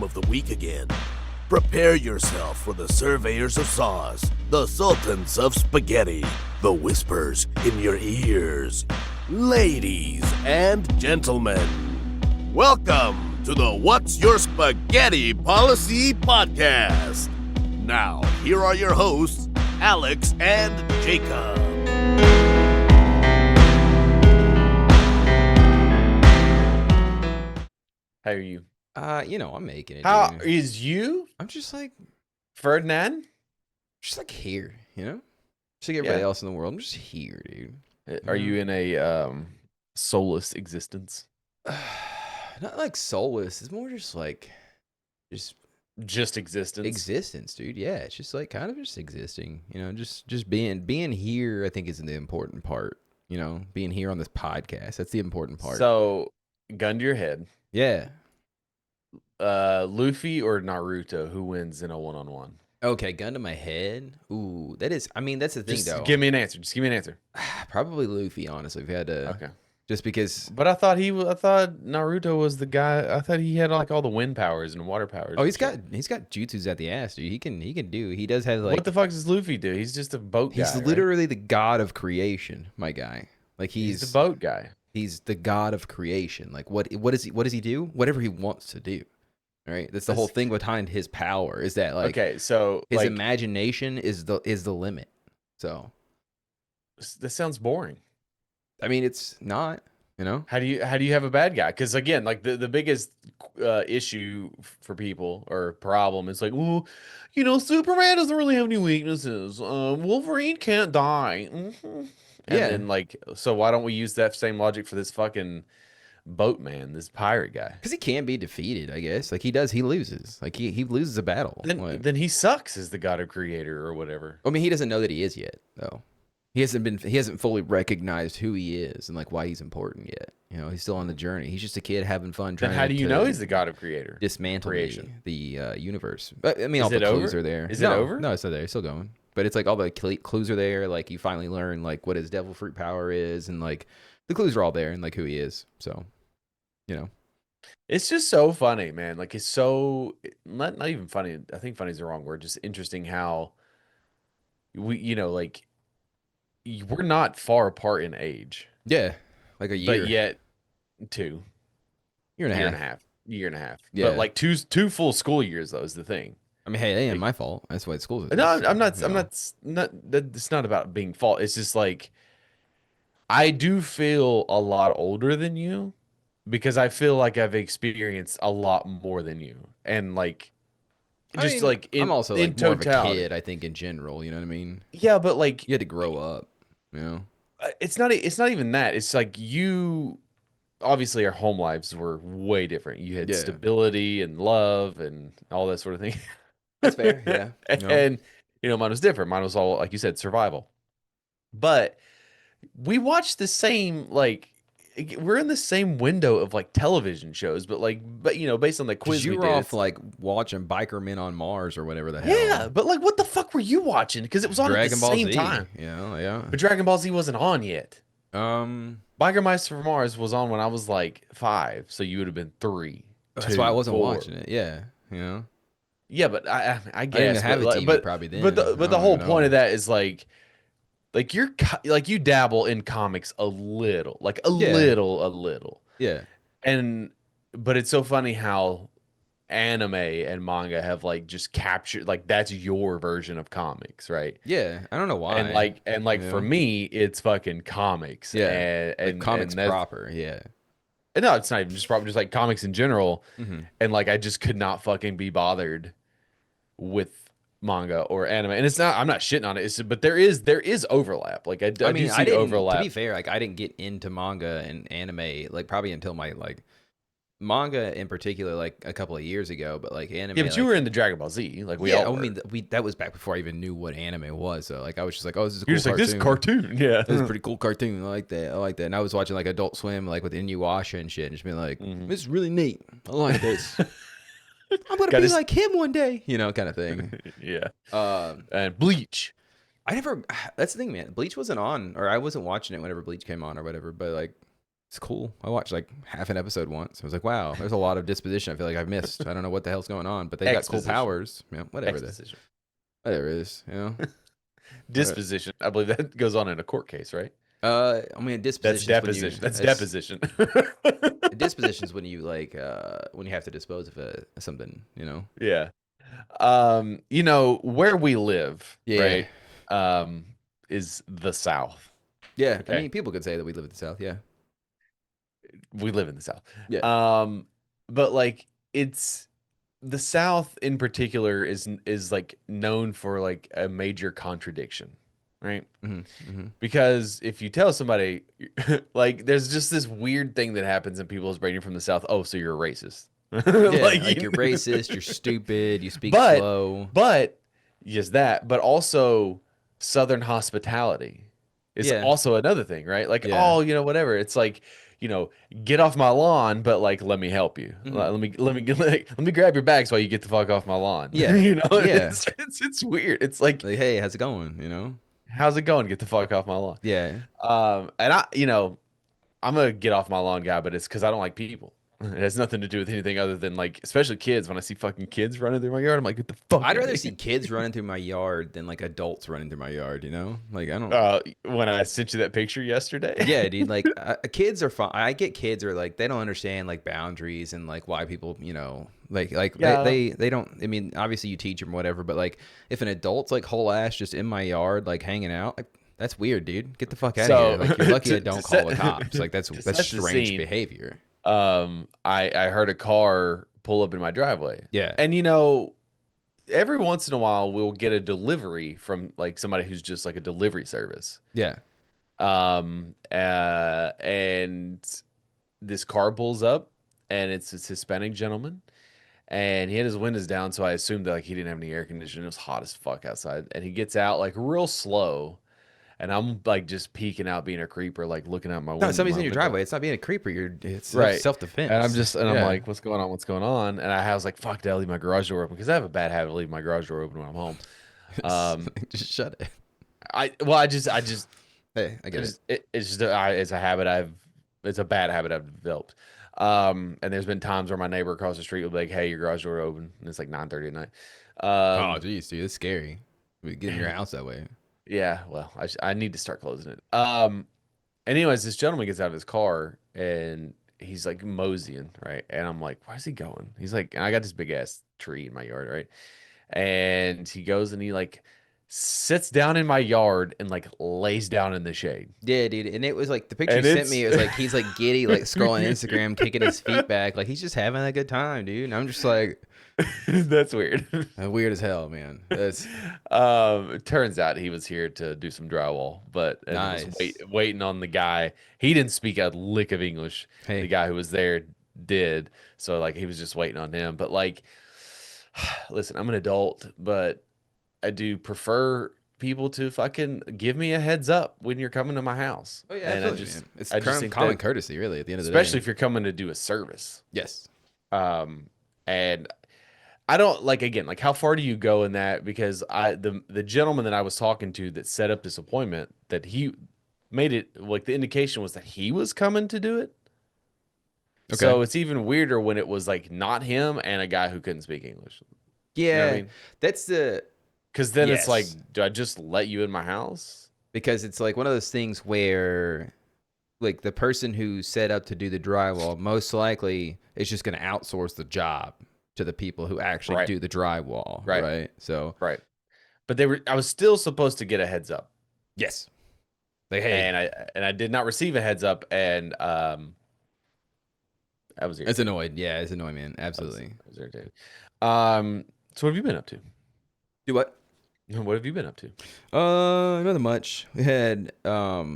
time of the week again. Prepare yourself for the surveyors of sauce, the sultans of spaghetti, the whispers in your ears. Ladies and gentlemen, welcome to the What's Your Spaghetti Policy podcast. Now, here are your hosts, Alex and Jakub. How are you? I'm making it. How dude. is you? I'm just like Ferdinand? here, Just like everybody else in the world. I'm just here, dude. Are you in a soulless existence? Not like soulless. It's more just like Just existence. existence, dude. Yeah, it's just like kind of just existing. Just being here. I think is the important part. Being here on this podcast. That's the important part. So, gun to your head. Yeah. Luffy or Naruto, who wins in a one-on-one? Okay, gun to my head. Ooh, that's the thing, Just though. give me an answer. Just give me an answer. Probably Luffy, honestly. If you had to, Okay. just because. But I thought Naruto was the guy. I thought he had like all the wind powers and water powers. Oh, he's got jutsus at the ass, dude. He does have like. What the fuck does Luffy do? He's just a boat guy. He's literally the god of creation, my guy. Like he's the boat guy. He's the god of creation. Like what does he do? Whatever he wants to do. Right? That's the whole thing behind his power is that like okay, so his like, imagination is the limit. So this sounds boring. I mean, it's not, How do you have a bad guy? Because again, like the biggest issue for people or problem is like, well, Superman doesn't really have any weaknesses. Wolverine can't die. And then like, so why don't we use that same logic for this fucking boatman, this pirate guy? Because he can't be defeated, I guess. Like he loses. Like he loses a battle. Then he sucks as the god of creator or whatever. I mean, he doesn't know that he is yet, though. He hasn't fully recognized who he is and like why he's important yet. He's still on the journey. He's just a kid having fun trying. Then how do you know he's the god of creator? Dismantle creation. the universe. But I mean, all Is the it clues over? are there. Is it over? No, it's still there. It's still going. But it's like all the clues are there. Like you finally learn like what his devil fruit power is, and like the clues are all there, and like who he is. So, It's just so funny, man. Like it's so not even funny. I think funny is the wrong word. Just interesting how we, like we're not far apart in age. Yeah, like a year. But yet, year and a half. Yeah. But like two full school years though is the thing. I mean, hey, it ain't my fault. That's why school's. No, I'm not. It's not about being fault. It's just like I do feel a lot older than you because I feel like I've experienced a lot more than you, and like I'm also like more of a totality. kid. I think in general, you know what I mean. Yeah, but like You had to grow up. it's not even that. It's like you obviously our home lives were way different. You had stability and love and all that sort of thing. That's fair. Yeah. And mine was different. Mine was all, like you said, survival. But we watched the same, like we're in the same window of like television shows, but based on the quiz you we were did, off like watching Biker Men on Mars or whatever the hell. yeah, but like what the fuck were you watching? Because it was on Dragon at the Ball same Z. time. Yeah. But Dragon Ball Z wasn't on yet. Biker Meister for Mars was on when I was like 5, so you would have been 3. That's why I wasn't 4. watching it. Yeah. Yeah, but I guess I didn't have a TV probably then. But the whole point of that is like you dabble in comics a little, like a little. Yeah. But it's so funny how anime and manga have like just captured, like that's your version of comics, right? Yeah. I don't know why. And for me, it's fucking comics. Yeah. And like comics and proper. Yeah. no, it's not even just proper, just like comics in general. Mm-hmm. And like I just could not fucking be bothered with manga or anime, and it's not. I'm not shitting on it. But there is overlap. Like I mean, do see overlap. To be fair, like I didn't get into manga and anime like probably until my like manga in particular like a couple of years ago. But like anime, yeah, but you were in the Dragon Ball Z, like we all. I mean, that was back before I even knew what anime was. So like I was just like, oh, this is a cool You're just cartoon. like, this cartoon, yeah, this is a pretty cool cartoon. I like that. And I was watching like Adult Swim, like with Inuyasha and shit, and just being like, this is really neat. I like this. I'm gonna be like him one day, kind of thing. Yeah. And Bleach. That's the thing, man. Bleach wasn't on, or I wasn't watching it whenever Bleach came on, or whatever. But like, It's cool. I watched like half an episode once. I was like, wow, there's a lot of disposition I feel like I've missed. I don't know what the hell's going on, but they've got cool Exposition. powers. Yeah, whatever it is. Exposition. Whatever it is, you know. Disposition. I believe that goes on in a court case, right? I mean, That's dispositions when you deposition. That's deposition. dispositions when you like when you have to dispose of something, you know. Yeah. You know, where we live, Yeah. right? Is the South. Yeah, I Okay. mean, people could say that we live in the South. Yeah. We live in the South. Yeah. But like it's the South in particular is like known for like a major contradiction, right? Because if you tell somebody like there's just this weird thing that happens in people's brain from the South, oh, so you're a racist. Yeah, like you're racist, you're stupid, you speak slow. But just that, but also Southern hospitality is also another thing, right? Like, oh, you know, whatever. It's like, you know, get off my lawn, but like, let me help you. Let me grab your bags while you get the fuck off my lawn. Yeah, you know, yeah. It's weird. It's like, hey, how's it going? You know, how's it going? Get the fuck off my lawn. Yeah. And I, you know, I'm a get off my lawn guy, but it's because I don't like people. It has nothing to do with anything other than like, especially kids. When I see fucking kids running through my yard, I'm like, get the fuck. I'd rather see kids running through my yard than like adults running through my yard. You know, like I don't. When I sent you that picture yesterday. Yeah, dude. Like kids are fine. I get kids are like they don't understand like boundaries and like why people, you know, like they don't. I mean, obviously you teach them whatever, but like if an adult's like whole ass just in my yard like hanging out, like that's weird, dude. Get the fuck out of here. Like you're lucky I don't call the cops. Like that's strange behavior. I heard a car pull up in my driveway. Yeah. And you know, every once in a while we'll get a delivery from like somebody who's just like a delivery service. Yeah. And this car pulls up and it's this Hispanic gentleman and he had his windows down, so I assumed that like he didn't have any air conditioning. It was hot as fuck outside. And he gets out like real slow. And I'm like just peeking out, being a creeper, like looking out my window. No, somebody's in your driveway. It's not being a creeper. It's right. self-defense. And I'm like, what's going on? What's going on? And I was like, fuck, did I leave my garage door open? Because I have a bad habit of leaving my garage door open when I'm home. Just shut it. I just Hey, I get it. It's a habit it's a bad habit I've developed. And there's been times where my neighbor across the street will be like, hey, your garage door open. And it's like 9:30 at night. Oh, geez, dude, it's scary. We get in your house that way. Yeah, well, I need to start closing it. Anyways, this gentleman gets out of his car and he's like moseying, right? And I'm like, where's he going? He's like, and I got this big ass tree in my yard, right? And he goes and he like sits down in my yard and like lays down in the shade. Yeah, dude. And it was like the picture you sent me, it was like he's like giddy, like scrolling Instagram, kicking his feet back, like he's just having a good time, dude. And I'm just like, that's weird. Weird as hell, man. That's it turns out he was here to do some drywall, but nice. Was waiting on the guy. He didn't speak a lick of English. Hey. The guy who was there did. So like he was just waiting on him. But like listen, I'm an adult, but I do prefer people to fucking give me a heads up when you're coming to my house. Oh yeah, and it's common courtesy, really, at the end of the day. Especially if you're coming to do a service. Yes. And I don't like, again, like how far do you go in that? Because the gentleman that I was talking to that set up this appointment, that he made it like the indication was that he was coming to do it. Okay. So it's even weirder when it was like not him and a guy who couldn't speak English. Yeah, you know what I mean? That's the because then it's like, do I just let you in my house? Because it's like one of those things where like the person who set up to do the drywall most likely is just going to outsource the job to the people who actually do the drywall, right? So but I was still supposed to get a heads up. Yes. Like, hey, and I did not receive a heads up, and I was irritated. It's annoyed. Yeah, it's annoying, man. Absolutely. I was irritated. So what have you been up to? Do what? What have you been up to? Nothing much. We had a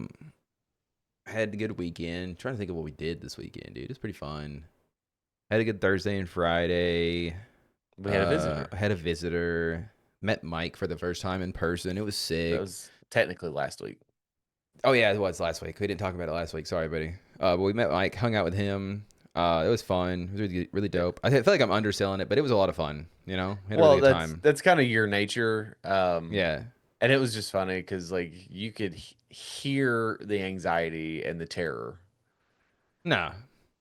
good weekend. I'm trying to think of what we did this weekend, dude. It's pretty fun. Had a good Thursday and Friday. We had a visitor. I had a visitor. Met Mike for the first time in person. It was sick. That was technically last week. Oh yeah, it was last week. We didn't talk about it last week. Sorry, buddy. But we met Mike, hung out with him. It was fun. It was really, really dope. I feel like I'm underselling it, but it was a lot of fun. You know, had a really good time. That's kind of your nature. Yeah. And it was just funny because like you could hear the anxiety and the terror Nah,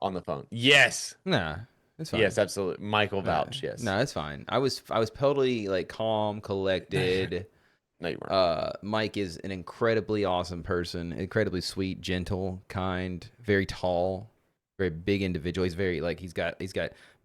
on the phone. Yes. nah, it's fine. Yes, absolutely. Michael vouch. Yes. No, it's fine. I was totally like calm, collected. No, you weren't. Mike is an incredibly awesome person, incredibly sweet, gentle, kind, very tall, very big individual. He's very like he's got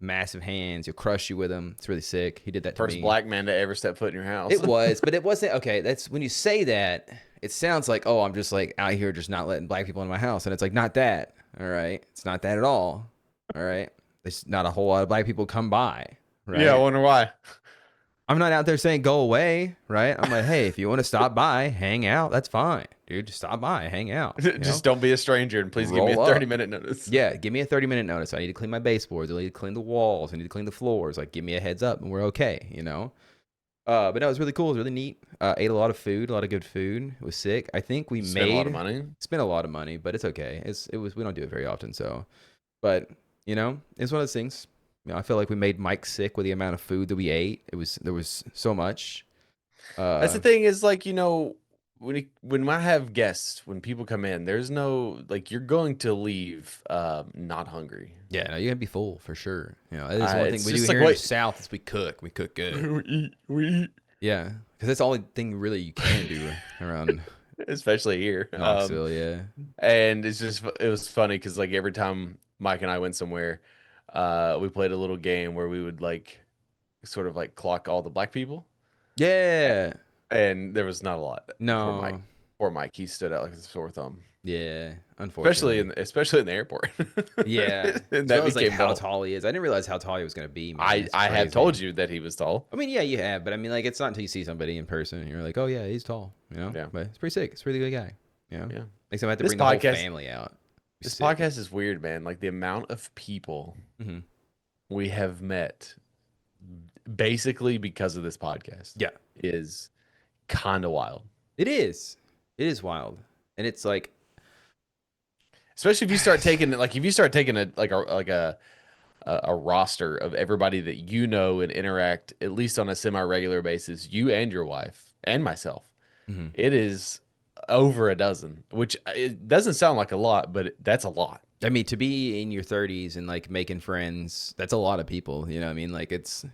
massive hands. He'll crush you with him. It's really sick. He did that to First me. black man to ever step foot in your house. It was, but it wasn't. Okay, that's when you say that, it sounds like, oh, I'm just like out here just not letting black people in my house, and it's like not that. All right, it's not that at all. All right, there's not a whole lot of black people come by. Right? Yeah, I wonder why. I'm not out there saying go away, right? I'm like, hey, if you want to stop by, hang out, that's fine, dude. Just stop by, hang out. Just don't be a stranger, and please give me a Roll up. 30-minute notice. Yeah, give me a 30-minute notice. I need to clean my baseboards. I need to clean the walls. I need to clean the floors. Like, give me a heads up, and we're okay, you know? But no, it was really cool. It was really neat. Ate a lot of food, a lot of good food. It was sick. I think we Spent a lot of money. Spent a lot of money, but it's okay. We don't do it very often, so. But, you know, it's one of those things. You know, I feel like we made Mike sick with the amount of food that we ate. There was so much. That's the thing is like, you know, when I have guests, when people come in, there's no like you're going to leave not hungry. Yeah, no, you're gonna be full for sure. You know, that is one thing it's we just do like, here in the wait. South is we cook good. we eat. Yeah, because that's the only thing really you can do around Especially here. Knoxville. Yeah. And it was funny because like every time Mike and I went somewhere, we played a little game where we would like sort of like clock all the black people. Yeah. And there was not a lot. No. Poor Mike. He stood out like a sore thumb. Yeah. Unfortunately. Especially in the airport. Yeah. And That that was like became how tall he is. I didn't realize how tall he was gonna be. Man. I have Crazy. told you that he was tall. I mean, yeah, you have, but I mean, like, it's not until you see somebody in person and you're like, oh yeah, he's tall. You know. Yeah. But it's pretty sick. It's a really good guy. You know. Yeah. Makes him have to This bring the whole podcast- family out. This Sick. podcast is weird, man. Like the amount of people Mhm. we have met basically because of this podcast. Yeah. Is kind of wild. It is. It is wild, and it's like. Especially if you start taking a roster of everybody that you know and interact at least on a semi-regular basis, you and your wife and myself. Mhm. It is over a dozen, which it doesn't sound like a lot, but that's a lot. I mean, to be in your 30s and like making friends, that's a lot of people. You know what I mean? Like it's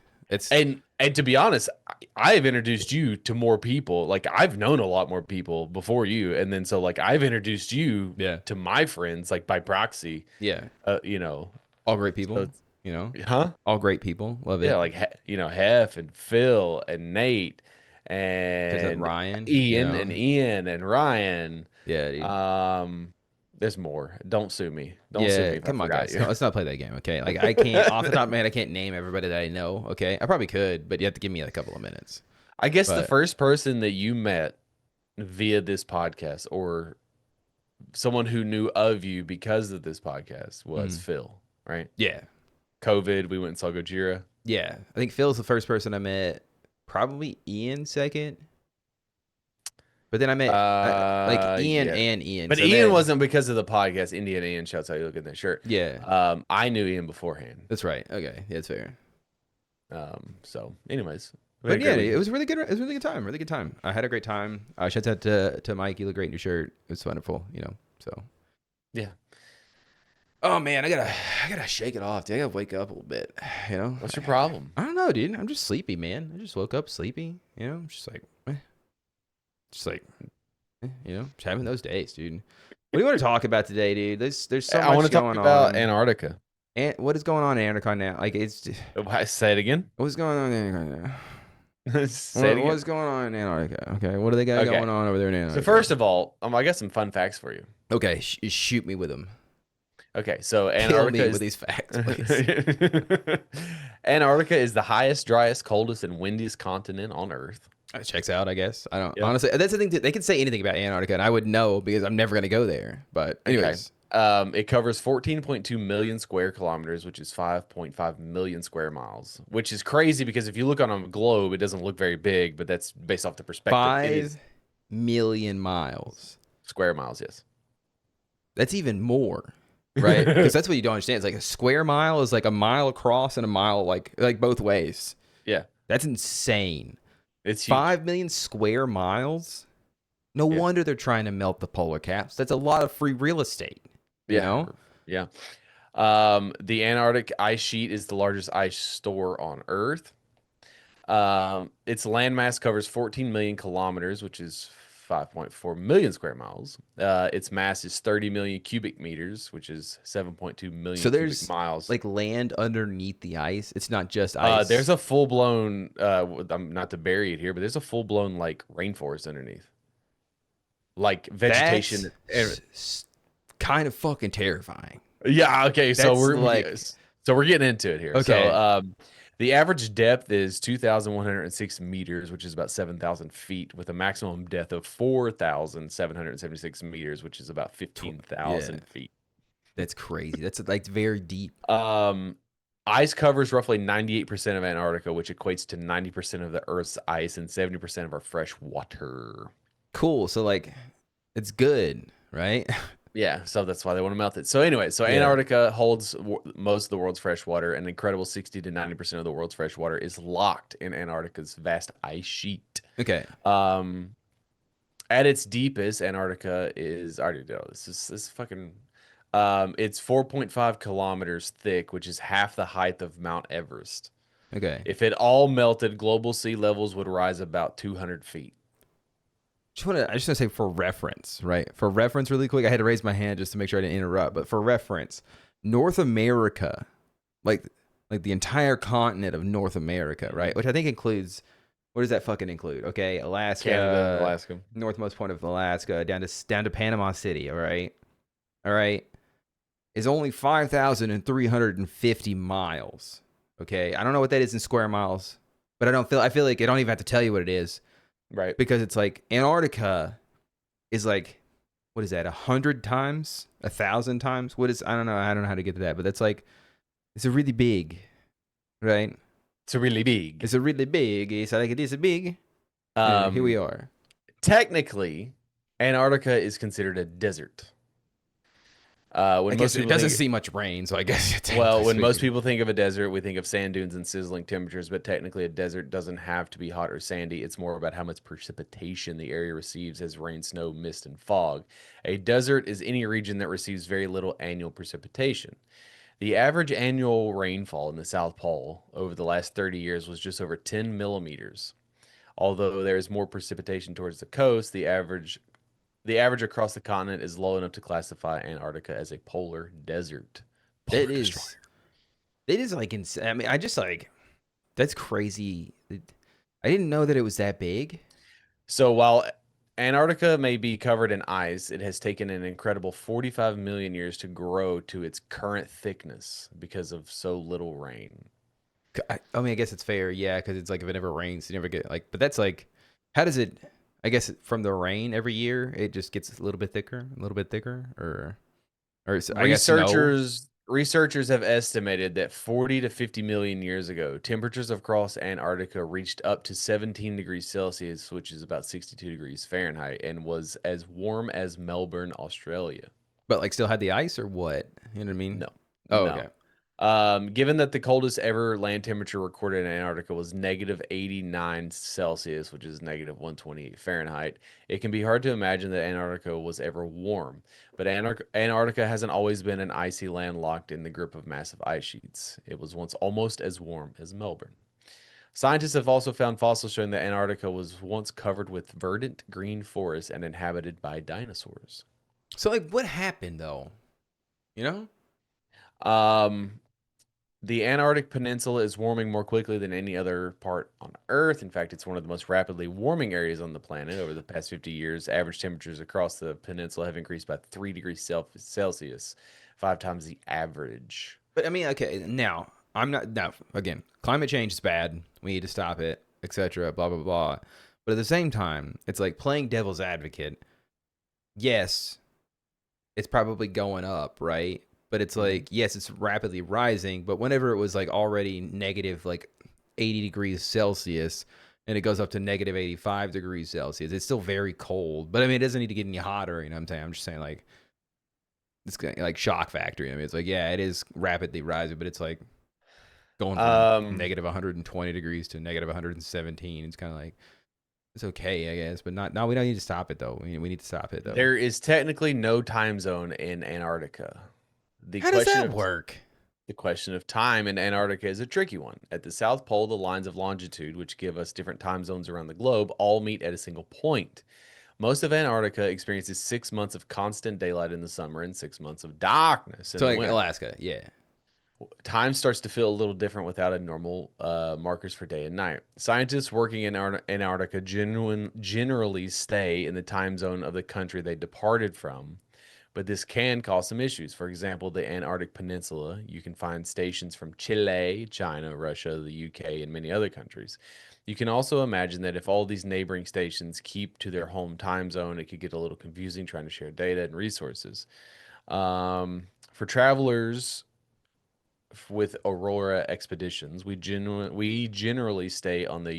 And to be honest, I have introduced you to more people. Like I've known a lot more people before you, and then so like I've introduced you to my friends like by proxy. Yeah. You know, All great people. So You know, huh? all great people. Love it. Yeah, like Hef and Phil and Nate and Ryan, Ian you know? and Ian and Ryan. Yeah, dude. There's more. Don't sue me. Don't sue me. If Come I on, forgot guys. you. No, let's not play that game, okay? Like I can't off the top of my head, I can't name everybody that I know. Okay, I probably could, but you have to give me a couple of minutes. I guess the But- first person that you met via this podcast or someone who knew of you because of this podcast was Phil, right? Yeah, COVID, we went and saw Gojira. yeah. I think Phil's the first person I met. Probably Ian second. But then I met like Ian yeah. and Ian. But So Ian then- wasn't because of the podcast. Indian Ian, shouts out, you look at that shirt. Yeah, I knew Ian beforehand. that's right. Okay, yeah, that's fair. So anyways. we But had a yeah, great it weekend. was really good. It was a really good time. Really good time. I had a great time. Shout out to Mike. You look great in your shirt. It was wonderful. You know. So. Yeah. Oh man, I gotta shake it off, dude. I gotta wake up a little bit. You know. What's your problem? I don't know, dude. I'm just sleepy, man. I just woke up sleepy. You know. I'm just like, you know, just having those days, dude. What do you want to talk about today, dude? There's so I want much to talk going about on. Antarctica. And what is going on in Antarctica now? Like it's Say it again. what's going on in Antarctica now? Say it again. What's going on in Antarctica? Okay, what do they got Okay. going on over there in Antarctica? So first of all, I got some fun facts for you. okay, shoot me with them. Okay, so Kill Antarctica me is with these facts, please. Antarctica is the highest, driest, coldest, and windiest continent on Earth. That checks out, I guess. I don't Yeah. honestly. That's the thing. They could say anything about Antarctica, and I would know because I'm never gonna go there. But anyways, It covers 14.2 million square kilometers, which is 5.5 million square miles, which is crazy because if you look on a globe, it doesn't look very big, but that's based off the perspective. It is 5,000,000 miles. square miles, yes. That's even more, right? Because that's what you don't understand. It's like a square mile is like a mile across and a mile like both ways. Yeah, That's insane. it's huge. 5,000,000 square miles. No Yeah. wonder they're trying to melt the polar caps. That's a lot of free real estate. You know? Yeah. The Antarctic ice sheet is the largest ice store on Earth. Its landmass covers 14 million kilometers, which is 5.4 million square miles. Its mass is 30 million cubic meters, which is 7.2 So million cubic there's miles. like land underneath the ice. It's not just ice. There's a full-blown, I'm not to bury it here, but there's a full-blown like rainforest underneath, like That's vegetation. kind of fucking terrifying. Yeah. Okay. So That's like we're getting into it here. okay. So the average depth is 2,106 meters, which is about 7,000 feet, with a maximum depth of 4,776 meters, which is about 15,000 feet. That's crazy. That's like very deep. Ice covers roughly 98% of Antarctica, which equates to 90% of the Earth's ice and 70% of our fresh water. Cool. So like, it's good, right? Yeah, so that's why they want to melt it. So anyway, so Antarctica holds most of the world's fresh water. An incredible 60 to 90% of the world's fresh water is locked in Antarctica's vast ice sheet. Okay. At its deepest, Antarctica is, I already know this fucking it's 4.5 kilometers thick, which is half the height of Mount Everest. Okay. If it all melted, global sea levels would rise about 200 feet. I just want to say for reference, right? For reference, really quick, I had to raise my hand just to make sure I didn't interrupt. But for reference, North America, like the entire continent of North America, right? Which I think includes, what does that fucking include? Okay, Alaska, Canada, Alaska, northmost point of Alaska, down to Panama City. All right, is only 5,350 miles. Okay, I don't know what that is in square miles, but I feel like I don't even have to tell you what it is. right? Because it's like Antarctica is like, what is that? 100 times, 1,000 times? What is? I don't know how to get to that, but that's like, it's a really big, right? It's a really big. It's a really big. It's like it is a big. Here we are. Technically, Antarctica is considered a desert. I guess it doesn't see much rain, so I guess it's when most people think of a desert, we think of sand dunes and sizzling temperatures, but technically a desert doesn't have to be hot or sandy. It's more about how much precipitation the area receives as rain, snow, mist, and fog. A desert is any region that receives very little annual precipitation. The average annual rainfall in the South Pole over the last 30 years was just over 10 millimeters. Although there is more precipitation towards the coast, the average across the continent is low enough to classify Antarctica as a polar desert. It is like insane. I mean, I just like, that's crazy. I didn't know that it was that big. So while Antarctica may be covered in ice, it has taken an incredible 45 million years to grow to its current thickness because of so little rain. I mean, I guess it's fair, yeah, because it's like if it never rains, you never get like. But that's like, how does it? I guess from the rain every year, it just gets a little bit thicker, or researchers have estimated that 40 to 50 million years ago, temperatures across Antarctica reached up to 17 degrees Celsius, which is about 62 degrees Fahrenheit, and was as warm as Melbourne, Australia. But like still had the ice or what? You know what I mean? No. Oh, no. okay. Given that the coldest ever land temperature recorded in Antarctica was negative 89 Celsius, which is negative 128 Fahrenheit, it can be hard to imagine that Antarctica was ever warm. But Antarctica hasn't always been an icy land locked in the grip of massive ice sheets. It was once almost as warm as Melbourne. Scientists have also found fossils showing that Antarctica was once covered with verdant green forests and inhabited by dinosaurs. So, like, what happened though? You know? The Antarctic Peninsula is warming more quickly than any other part on Earth. In fact, it's one of the most rapidly warming areas on the planet. Over the past 50 years, average temperatures across the peninsula have increased by 3 degrees Celsius, 5 times the average. But I mean, okay, now again, climate change is bad. We need to stop it, etc. Blah blah blah. But at the same time, it's like playing devil's advocate. Yes, it's probably going up, right? But it's like, yes, it's rapidly rising, but whenever it was like already negative like 80 degrees Celsius and it goes up to negative 85 degrees Celsius, it's still very cold. But I mean, it doesn't need to get any hotter, you know what I'm saying? I'm just saying like, it's like shock factor. I mean, it's like, yeah, it is rapidly rising, but it's like going from negative 120 degrees to negative 117. It's kind of like, it's okay, I guess, but no, we don't need to stop it though. We need to stop it though. There is technically no time zone in Antarctica. How does that work? The question of time in Antarctica is a tricky one. At the South Pole, the lines of longitude, which give us different time zones around the globe, all meet at a single point. Most of Antarctica experiences 6 months of constant daylight in the summer and 6 months of darkness in So the like winter. Alaska, yeah. Time starts to feel a little different without a normal markers for day and night. Scientists working in Antarctica generally stay in the time zone of the country they departed from, but this can cause some issues. For example, the Antarctic Peninsula, you can find stations from Chile, China, Russia, the UK, and many other countries. You can also imagine that if all these neighboring stations keep to their home time zone, it could get a little confusing trying to share data and resources. For travelers with Aurora expeditions, we generally stay on the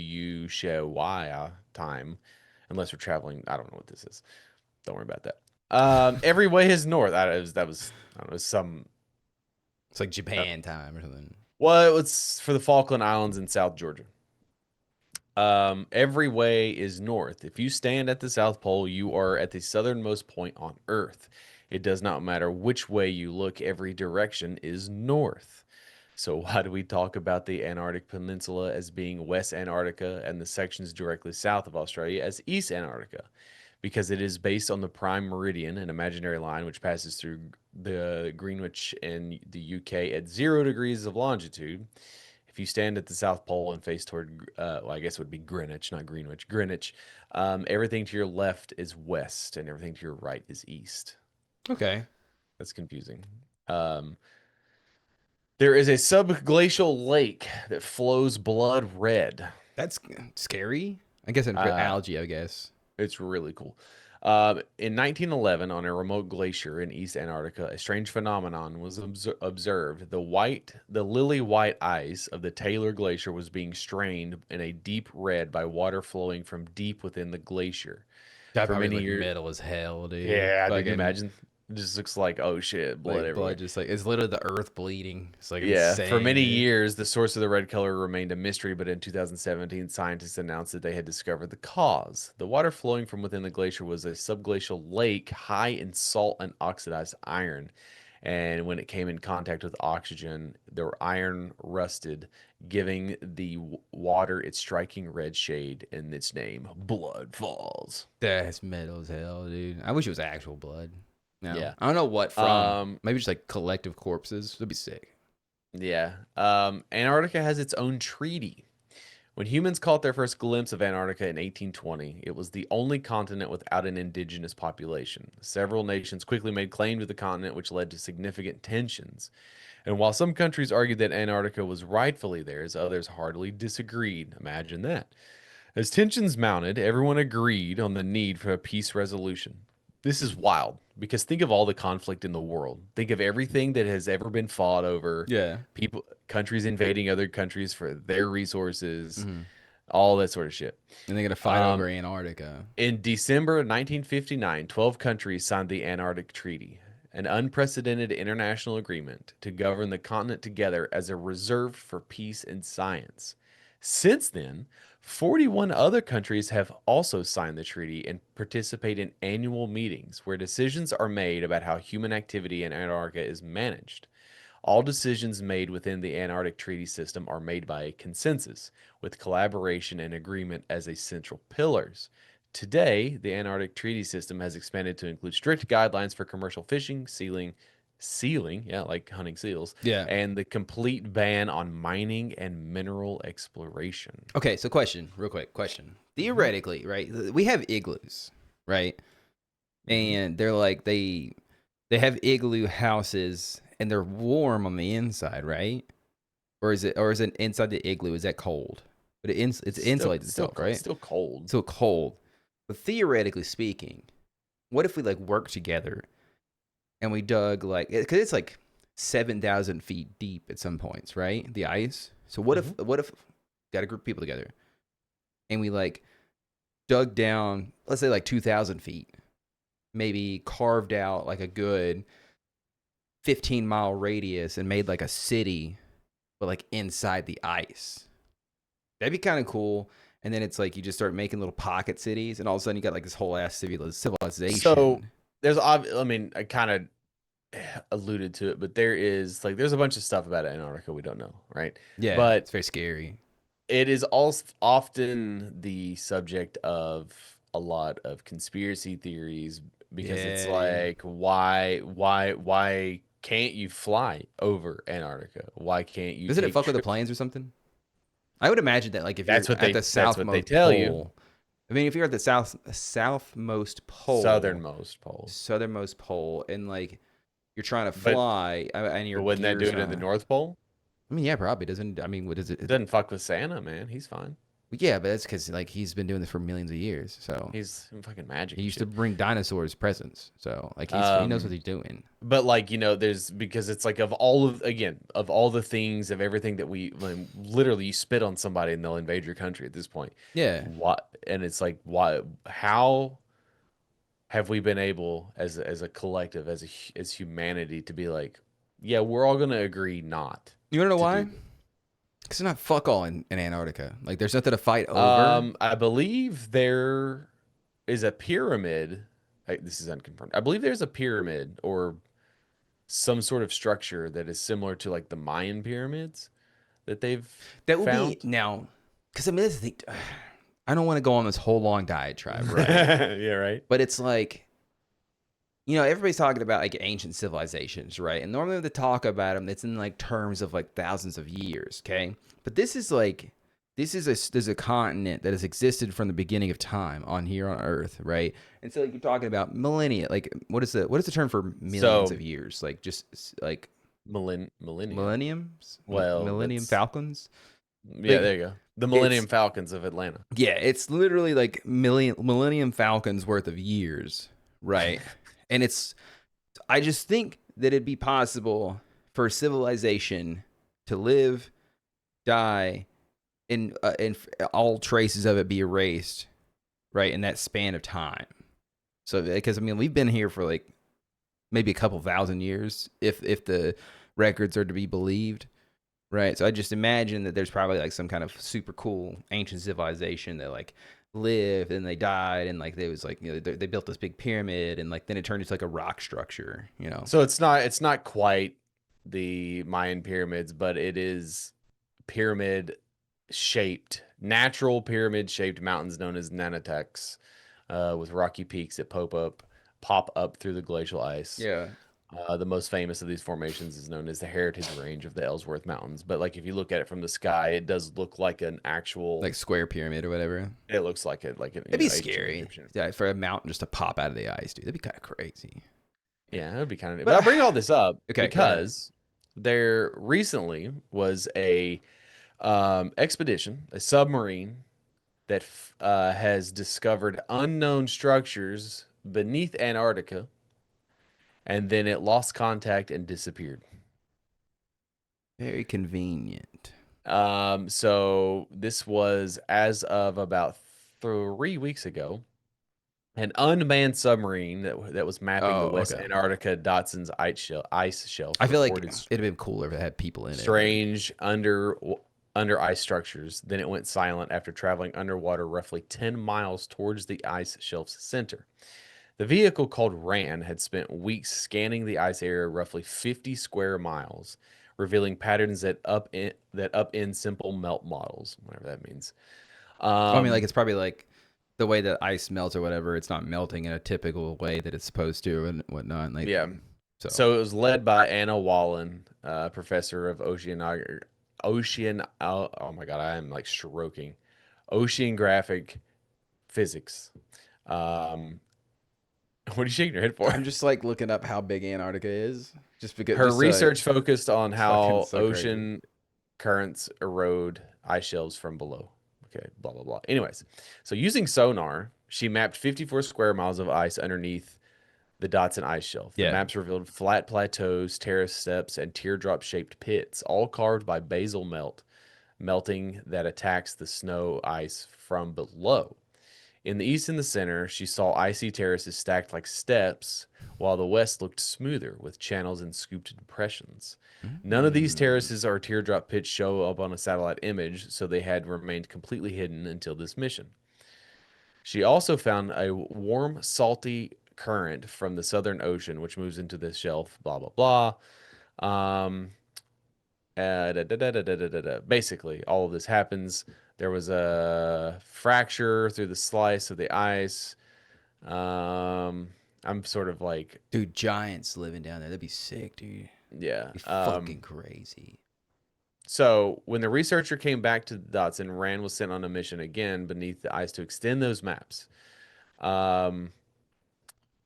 Ushuaia time, unless we're traveling. I don't know what this is. Don't worry about that. Every way is north. That was I don't know some. It's like Japan time or something. Well, it's for the Falkland Islands in South Georgia. Every way is north. If you stand at the South Pole, you are at the southernmost point on Earth. It does not matter which way you look, every direction is north. So why do we talk about the Antarctic Peninsula as being West Antarctica and the sections directly south of Australia as East Antarctica? Because it is based on the prime meridian, an imaginary line which passes through the Greenwich in the UK at 0 degrees of longitude. If you stand at the South Pole and face toward, well, I guess it would be Greenwich, not Greenwich, Greenwich, everything to your left is west and everything to your right is east. Okay. That's confusing. There is a subglacial lake that flows blood red. That's scary. I guess for algae, I guess. It's really cool. In 1911, on a remote glacier in East Antarctica, a strange phenomenon was observed. The lily white ice of the Taylor Glacier was being strained in a deep red by water flowing from deep within the glacier. That For probably many look years, metal as hell, dude. yeah, dude, can you Fucking, imagine? It just looks like, oh shit, blood like everywhere. blood, just like it's literally the earth bleeding. It's like Yeah, insane, for many dude. years, the source of the red color remained a mystery, but in 2017, scientists announced that they had discovered the cause. The water flowing from within the glacier was a subglacial lake high in salt and oxidized iron. And when it came in contact with oxygen, the iron rusted, giving the water its striking red shade and its name, Blood Falls. That's metal as hell, dude. I wish it was actual blood. No, Yeah. I don't know what from. Maybe just like collective corpses. That'd be sick. Yeah. Antarctica has its own treaty. When humans caught their first glimpse of Antarctica in 1820, it was the only continent without an indigenous population. Several nations quickly made claim to the continent, which led to significant tensions. And while some countries argued that Antarctica was rightfully theirs, others heartily disagreed. Imagine that. As tensions mounted, everyone agreed on the need for a peace resolution. This is wild because think of all the conflict in the world. Think of everything that has ever been fought over. Yeah. People, countries invading other countries for their resources, Mm-hmm. all that sort of shit. And they're gonna fight over Antarctica. In December of 1959, 12 countries signed the Antarctic Treaty, an unprecedented international agreement to govern the continent together as a reserve for peace and science. Since then, 41 other countries have also signed the treaty and participate in annual meetings where decisions are made about how human activity in Antarctica is managed. All decisions made within the Antarctic Treaty System are made by a consensus, with collaboration and agreement as a central pillars. Today, the Antarctic Treaty System has expanded to include strict guidelines for commercial fishing, sealing, yeah, like hunting seals, Yeah. and the complete ban on mining and mineral exploration. Okay, so real quick question. Theoretically, right? We have igloos, right? And they're like they have igloo houses and they're warm on the inside, right? Or is it inside the igloo? Is that cold? But it's insulated itself, right? Still cold. Still cold. But theoretically speaking, what if we like work together and we dug like because it's like 7,000 feet deep at some points, right? The ice. So what if got a group of people together and we like dug down, let's say like 2,000 feet, maybe carved out like a good 15-mile radius and made like a city, but like inside the ice. That'd be kind of cool. And then it's like you just start making little pocket cities, and all of a sudden you got like this whole ass civilization. So there's, I mean, I kind of alluded to it, but there's a bunch of stuff about Antarctica we don't know, right? Yeah, But it's very scary. it is also often the subject of a lot of conspiracy theories because it's Yeah, yeah. like, why can't you fly over Antarctica? Why can't you Doesn't it take fuck with the trips? planes or something? I would imagine that like if you're at the That's what they southmost tell you. pole, I mean if you're at the southmost pole, Southernmost pole. southernmost pole, and like you're trying to But fly and your but wouldn't that do gears it in the are. North Pole? I mean, yeah, probably doesn't. I mean, what is it? Doesn't fuck with Santa, man. He's fine. Yeah, but that's because like he's been doing this for millions of years. So He's fucking magic he and used to shit. bring dinosaurs presents. So like he knows what Um, he's doing. but like, there's because it's like of all the things of everything that when literally you spit on somebody and they'll invade your country at this point. Yeah. What and it's like why how have we been able as a collective as humanity to be like, yeah, we're all gonna agree not You wanna know to do why? this. Because they're not fuck all in Antarctica. Like there's nothing to fight over. I believe there is a pyramid. This is unconfirmed. I believe there's a pyramid or some sort of structure that is similar to like the Mayan pyramids that they've That will be found. now. Because I mean, this is the, I don't want to go on this whole long diatribe, right? Yeah, right. But it's like, everybody's talking about like ancient civilizations, right? And normally when they talk about them, it's in like terms of like thousands of years, okay? But this is like, there's a continent that has existed from the beginning of time on here on Earth, right? And so like, you're talking about millennia. Like, what is the term for millions So of years? Like just like millennia. millenniums, Well, Millennium that's Falcons. yeah. Like There you go. The it's Millennium Falcons of Atlanta. yeah, it's literally like Millennium Falcons worth of years, right? And I just think that it'd be possible for civilization to live, die, and all traces of it be erased, right, in that span of time. So, because I mean, we've been here for like maybe a couple thousand years, if the records are to be believed, right? So I just imagine that there's probably like some kind of super cool ancient civilization that like lived and they died and like they was like they built this big pyramid and like then it turned into like a rock structure. So it's not quite the Mayan pyramids, but it is pyramid shaped, natural pyramid shaped mountains known as nanotechs, with rocky peaks that pop up through the glacial ice. Yeah. The most famous of these formations is known as the Heritage Range of the Ellsworth Mountains. But like if you look at it from the sky, it does look like an actual. Like square pyramid or whatever. It looks like it, like an. It'd be ancient scary. Egyptian. Yeah, for a mountain just to pop out of the ice, dude. That'd be kind of crazy. Yeah, that would be kind of. But I bring all this up Okay, go ahead. because there recently was a expedition, a submarine that has discovered unknown structures beneath Antarctica, and then it lost contact and disappeared. Very convenient. So this was as of about 3 weeks ago. An unmanned submarine that was mapping the Oh, West okay. Antarctica Dotson's ice shelf I feel like reported it'd have been cooler if it had people in it. strange under ice structures. Then it went silent after traveling underwater roughly 10 miles towards the ice shelf's center. The vehicle, called RAN, had spent weeks scanning the ice area roughly 50 square miles, revealing patterns that upend simple melt models, whatever that means. I mean, like it's probably like the way that ice melts or whatever. It's not melting in a typical way that it's supposed to and whatnot. Like, Yeah. So, So it was led by Anna Wallen, professor of oh my God, I am like stroking. Oceanographic physics. Um, what are you shaking your head for? I'm just like looking up how big Antarctica is, just because Her just research focused on how so ocean currents erode ice shelves from below. Okay, blah, blah, blah. Anyways, so using sonar, she mapped 54 square miles of ice underneath the Dotson ice shelf. The Yeah. maps revealed flat plateaus, terrace steps, and teardrop-shaped pits, all carved by basal melting that attacks the snow ice from below. In the east and the center, she saw icy terraces stacked like steps, while the west looked smoother with channels and scooped depressions. None of these terraces or teardrop pits show up on a satellite image, so they had remained completely hidden until this mission. She also found a warm, salty current from the Southern Ocean, which moves into this shelf, blah, blah, blah. Basically, all of this happens. There was a fracture through the slice of the ice. I'm sort of like, Dude, giants living down there. That'd be sick, dude. yeah. Be fucking crazy. So when the researcher came back to Dotson, Rand was sent on a mission again beneath the ice to extend those maps.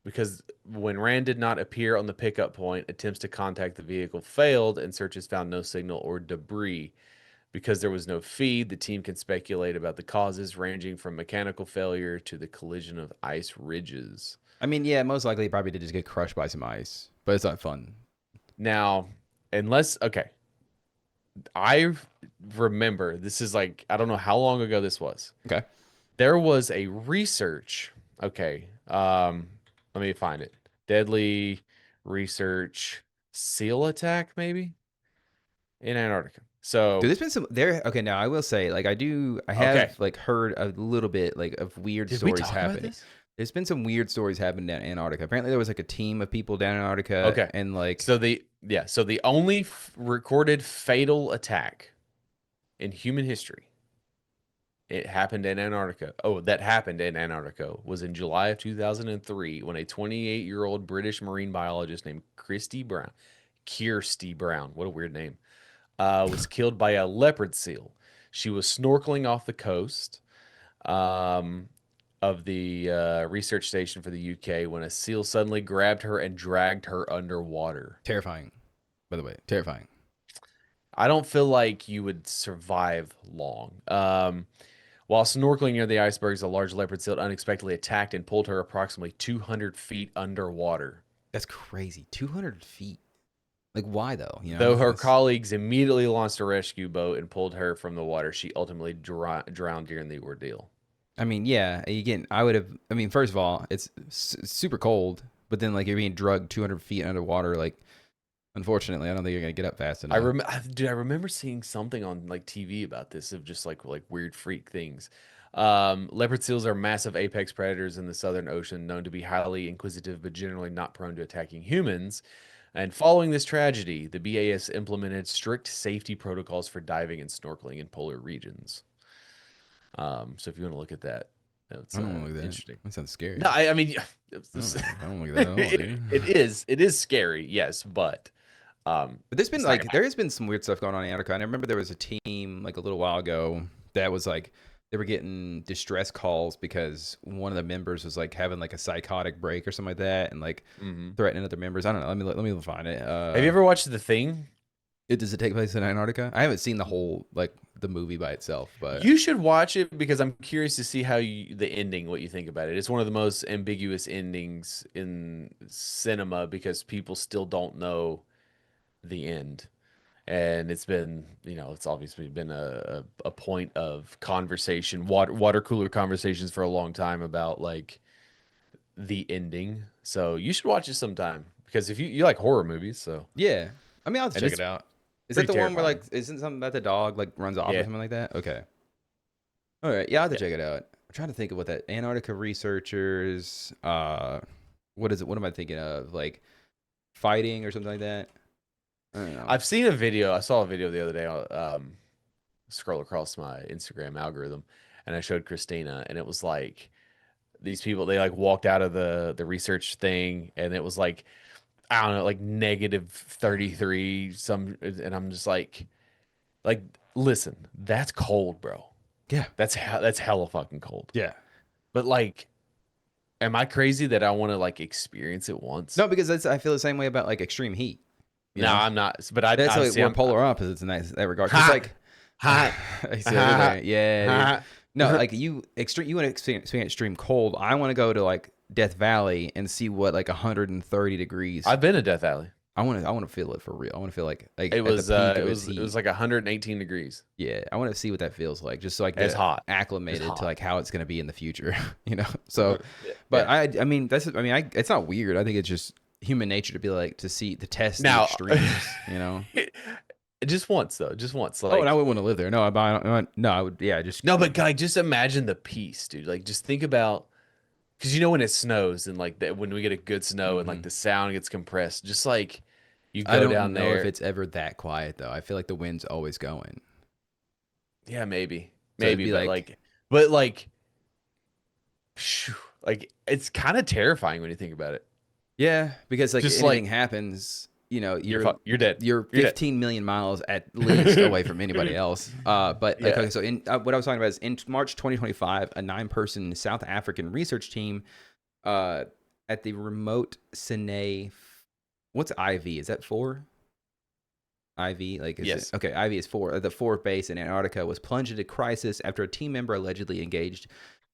Because when Rand did not appear on the pickup point, attempts to contact the vehicle failed and searches found no signal or debris. Because there was no feed, the team can speculate about the causes ranging from mechanical failure to the collision of ice ridges. I mean, yeah, most likely he probably did just get crushed by some ice, but it's not fun. Now, okay, I remember this is like, I don't know how long ago this was. Okay. There was a research. Okay. Let me find it. Deadly research seal attack, maybe in Antarctica. So Dude, there's been some there. Okay, now I will say, like, I have like heard a little bit like of weird Did we stories talk about happening. this? There's been some weird stories happening down in Antarctica. Apparently, there was like a team of people down in Antarctica. Okay. And like, So the only recorded fatal attack in human history, it happened in Antarctica. Oh, that happened in Antarctica was in July of 2003 when a 28-year-old British marine biologist named Kirsty Brown, what a weird name, was killed by a leopard seal. She was snorkeling off the coast of the research station for the UK when a seal suddenly grabbed her and dragged her underwater. terrifying, by the way, terrifying. I don't feel like you would survive long. While snorkeling near the icebergs, a large leopard seal unexpectedly attacked and pulled her approximately 200 feet underwater. That's crazy. 200 feet. Like, why though? You know, Though her colleagues immediately launched a rescue boat and pulled her from the water, she ultimately drowned during the ordeal. I mean, yeah. Again, I would have. I mean, first of all, it's super cold, but then like you're being drugged 200 feet underwater. Like, unfortunately, I don't think you're gonna get up fast enough. I remember seeing something on like TV about this of just like weird freak things. Leopard seals are massive apex predators in the Southern Ocean, known to be highly inquisitive but generally not prone to attacking humans. And following this tragedy, the BAS implemented strict safety protocols for diving and snorkeling in polar regions. So if you want to look at that, that's I don't look at that. interesting. That sounds scary. No, I mean, I don't look at that at all, dude. it is scary, yes, but But there's been it's like not- there has been some weird stuff going on in Antarctica. And I remember there was a team like a little while ago that was like they were getting distress calls because one of the members was like having like a psychotic break or something like that, and like threatening other members. I don't know. Let me find it. have you ever watched The Thing? Does it take place in Antarctica? I haven't seen the whole like the movie by itself, but You should watch it because I'm curious to see how the ending, what you think about it. It's one of the most ambiguous endings in cinema because people still don't know the end. And it's been, it's obviously been a point of conversation, water cooler conversations for a long time about like the ending. So you should watch it sometime because if you like horror movies, so yeah. I mean, I'll And check it's it out. Is that the pretty one where like terrifying. isn't something about the dog like runs off or Yeah. something like that? Okay. All right. Yeah, I'll have to check it out. I'm trying to think of what that Antarctica researchers. What is it? What am I thinking of? Like fighting or something like that? I don't know. I've seen a video. I saw a video the other day. Scroll across my Instagram algorithm, and I showed Christina, and it was like these people. They like walked out of the research thing, and it was like I don't know, like negative 33 some, and I'm just like listen, that's cold, bro. Yeah. That's hella fucking cold. Yeah. But like, am I crazy that I want to like experience it once? No, because I feel the same way about like extreme heat. You No, know? I'm not. But That's like see, we're I'm polar opposites in that regard. Just like hot. I see what you're doing. Yeah. dude. No, Uh-huh. like you want to experience extreme cold. I want to go to like Death Valley and see what like 130 degrees. I've been to Death Valley. I want to feel it for real. I want to feel like It at was the peak of its it heat. was like 118 degrees. Yeah, I want to see what that feels like, just so like It's get hot. acclimated hot. to like how it's gonna be in the future, you know. So, Yeah. but I mean it's not weird. I think it's just human nature to be like to test the Now- extremes, you know. Just once though, just once. Like, Oh, and I wouldn't want to live there. No, I would. Yeah, just no, but like just imagine the peace, dude. Like just think about because you know when it snows and like that when we get a good snow and like Mhm. the sound gets compressed, just like you I go don't down know if there. it's ever that quiet though. I feel like the wind's always going. Yeah, maybe, So it'd maybe, be like, but like, phew, like it's kind of terrifying when you think about it. yeah, because like Just anything like happens, you're dead. you're You're dead. 15 million miles at least away from anybody else. But like, Yeah. okay, so in what I was talking about is in March 2025, a 9-person South African research team uh, at the remote Sinai. What's IV? Is that 4? IV, like, is it Yes. okay? IV is 4. The 4th base in Antarctica was plunged into crisis after a team member allegedly engaged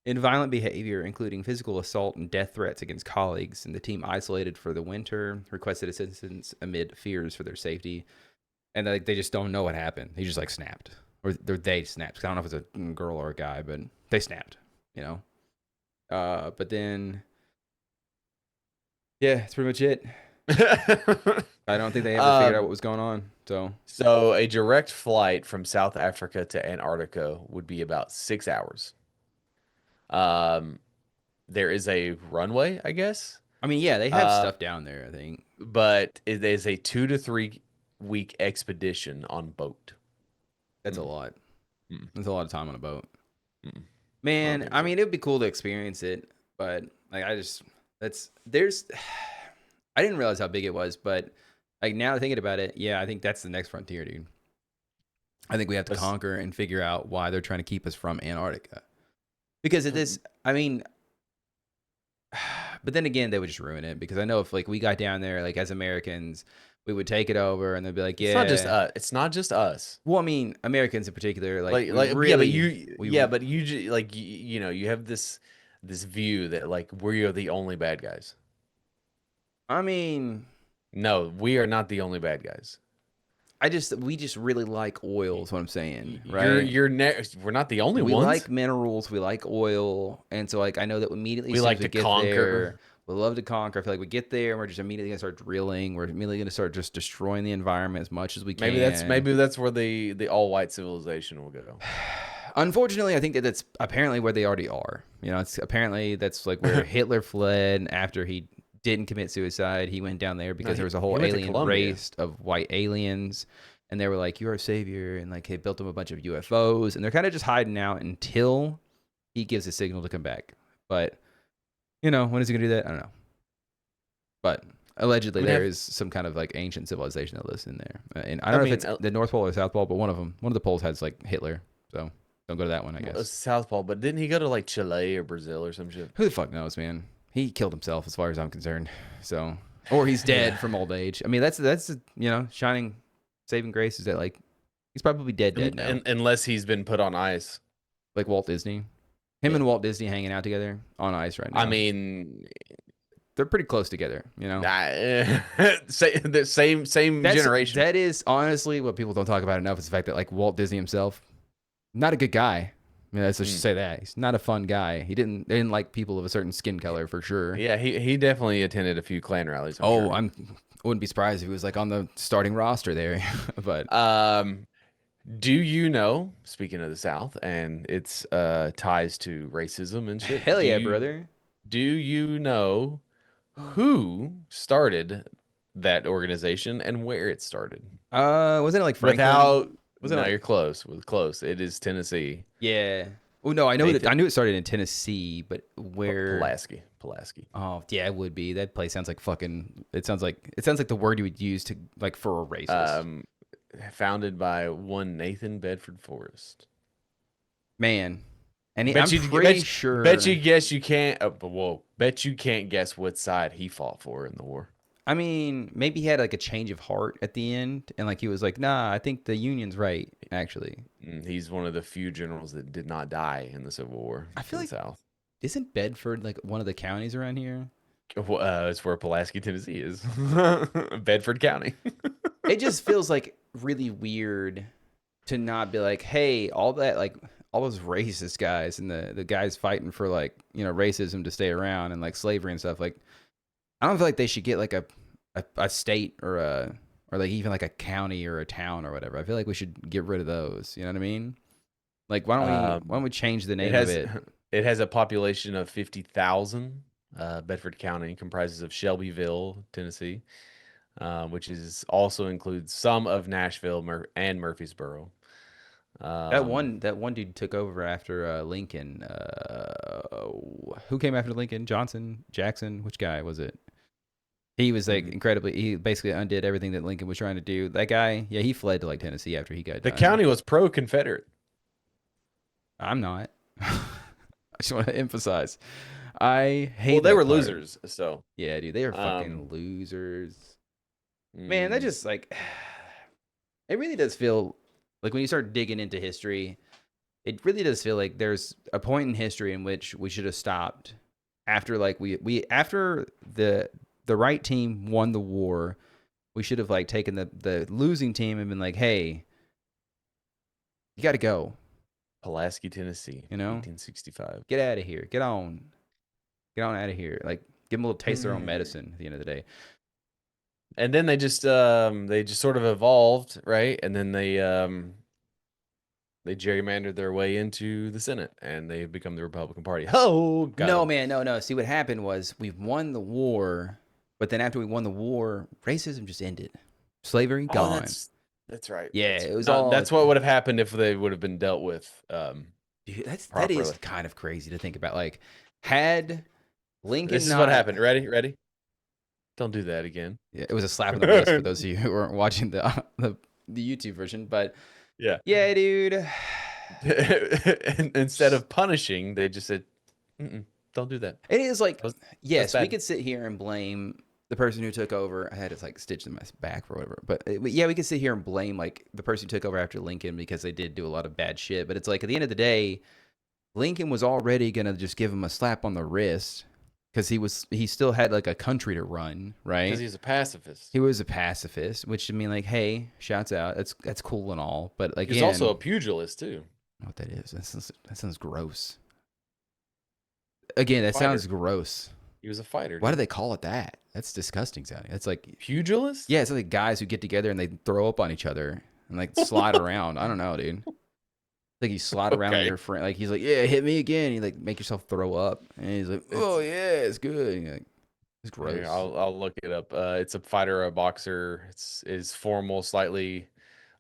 in violent behavior, including physical assault and death threats against colleagues. And the team isolated for the winter, requested assistance amid fears for their safety. And like they just don't know what happened. He just like snapped, or they snapped. I don't know if it's a girl or a guy, but they snapped. You know. But then, yeah, that's pretty much it. I don't think they ever figured out what Um, was going on. So so a direct flight from South Africa to Antarctica would be about 6 hours. Um, there is a runway, I guess. I mean, yeah, they have Uh, stuff down there. I think but it is a 2 to 3 week expedition on boat. that's a Mm, lot. mm, That's a lot of time on a boat. mm. I don't Man, think I so. mean, it'd be cool to experience it, but like, there's, I didn't realize how big it was, but like now thinking about it, yeah, I think that's the next frontier, dude. I think we have to Let's- conquer and figure out why they're trying to keep us from Antarctica. Because it mm, is, I mean, but then again, they would just ruin it because I know if like we got down there, like as Americans, we would take it over and they'd be like, It's not just yeah. us. It's not just us. Well, I mean, Americans in particular, like we Yeah, but really, you know, you have this view that like we are the only bad guys. I mean, No, we are not the only bad guys. we just really like oil is what I'm saying, You're right? you're we're not the only We ones. like minerals, we like oil, and so like I know that immediately We as soon like as we to get conquer. there, we love to conquer. I feel like we get there and we're just immediately gonna start drilling. We're immediately gonna start just destroying the environment as much as we can. Maybe that's where the all white civilization will go. Unfortunately, I think that that's apparently where they already are. You know, it's apparently that's like where Hitler fled after he didn't commit suicide. He went down there because there was a He whole went to alien Colombia. race of white aliens, and they were like, "You're a savior," and like they built him a bunch of UFOs, and they're kind of just hiding out until he gives a signal to come back. But when is he gonna do that? I don't know. But allegedly, We there have, is some kind of like ancient civilization that lives in there, and I I don't know if mean, it's the North Pole or South Pole, but one of the poles has like Hitler, so don't go to that one, I guess. South Pole, but didn't he go to like Chile or Brazil or some shit? Who the fuck knows, man? He killed himself, as far as I'm concerned. So, or he's dead Yeah. from old age. I mean, that's shining, saving grace is that like he's probably dead now, Unless he's been put on ice. like Walt Disney. Him Yeah. and Walt Disney hanging out together on ice right now. I mean, they're pretty close together, same generation. That is honestly what people don't talk about enough is the fact that like Walt Disney himself, not a good guy. I mean, let's just say that he's not a fun guy. They didn't like people of a certain skin color for sure. Yeah, he definitely attended a few Klan rallies. I'm sure. I wouldn't be surprised if he was like on the starting roster there. But Do you know, speaking of the South and its ties to racism and shit, hell yeah, brother. do you know who started that organization and where it started? Wasn't it like Franklin? Without, Was it no, like, you're close. Close. It is Tennessee. yeah. Oh no, I know Nathan I knew it started in Tennessee, but where? Pulaski. Oh yeah, it would be. That place sounds like fucking. It sounds like the word you would use to like for a racist. Founded by one Nathan Bedford Forrest. Man, and Bet I'm you, pretty sure. Bet you guess you can't. Whoa! Bet you can't guess what side he fought for in the war. I mean, maybe he had like a change of heart at the end, and like he was like, "Nah, I think the Union's right." Actually, He's one of the few generals that did not die in the Civil War. I feel in like the South. isn't Bedford like one of the counties around here? It's where Pulaski, Tennessee is. Bedford County. It just feels like really weird to not be like, "Hey, all those racist guys and the guys fighting for like racism to stay around and like slavery and stuff." Like, I don't feel like they should get like a state or like even like a county or a town or whatever. I feel like we should get rid of those. You know what I mean? Like, why don't we change the name of it? It has a population of 50,000. Bedford County comprises of Shelbyville, Tennessee, which is also includes some of Nashville and Murfreesboro. That one dude took over after Lincoln. Who came after Lincoln? Johnson, Jackson, which guy was it? He was like incredibly. He basically undid everything that Lincoln was trying to do. That guy, yeah, he fled to like Tennessee after he got The done. county was pro-Confederate. I'm not. I just want to emphasize. I hate. Well, they that were part. losers. So Yeah, dude, they are fucking losers. mm. Man, that just like it really does feel like when you start digging into history, it really does feel like there's a point in history in which we should have stopped after like we after the right team won the war. We should have like taken the losing team and been like, hey, you got to go. Pulaski, Tennessee, You know, 1865. Get out of here. Get on out of here. Like, give them a little taste of their own medicine at the end of the day. And then they just sort of evolved, right? And then they gerrymandered their way into the Senate, and they've become the Republican Party. Oh, no, man, no. See, what happened was we won the war, but then after we won the war, racism just ended. Slavery gone. That's right. Yeah, it was all. That's what would have happened if they would have been dealt with. Dude, that is kind of crazy to think about. Like, had Lincoln. This is what happened. Ready? Don't do that again. Yeah, it was a slap in the wrist for those of you who weren't watching the YouTube version, but yeah, dude. Instead of punishing, they just said, "Don't do that." It is like, yes, we could sit here and blame the person who took over. I had to like stitch in my back or whatever, but yeah, we could sit here and blame like the person who took over after Lincoln because they did do a lot of bad shit. But it's like at the end of the day, Lincoln was already gonna just give him a slap on the wrist because he still had like a country to run, right? Because he's a pacifist. He was a pacifist, which I mean, like, hey, shouts out. That's cool and all, but like, he's also a pugilist too. I don't know what that is? That sounds gross. Again, that sounds gross. He was a fighter. Why do they call it that? That's disgusting sounding. It's like pugilist. Yeah, it's like guys who get together and they throw up on each other and like slide around. I don't know, dude. Like you slide around with your friend. Like he's like, yeah, hit me again. You like make yourself throw up, and he's like, oh yeah, it's good. And you're like, it's gross. Here, I'll look it up. It's a fighter or a boxer. It's is formal, slightly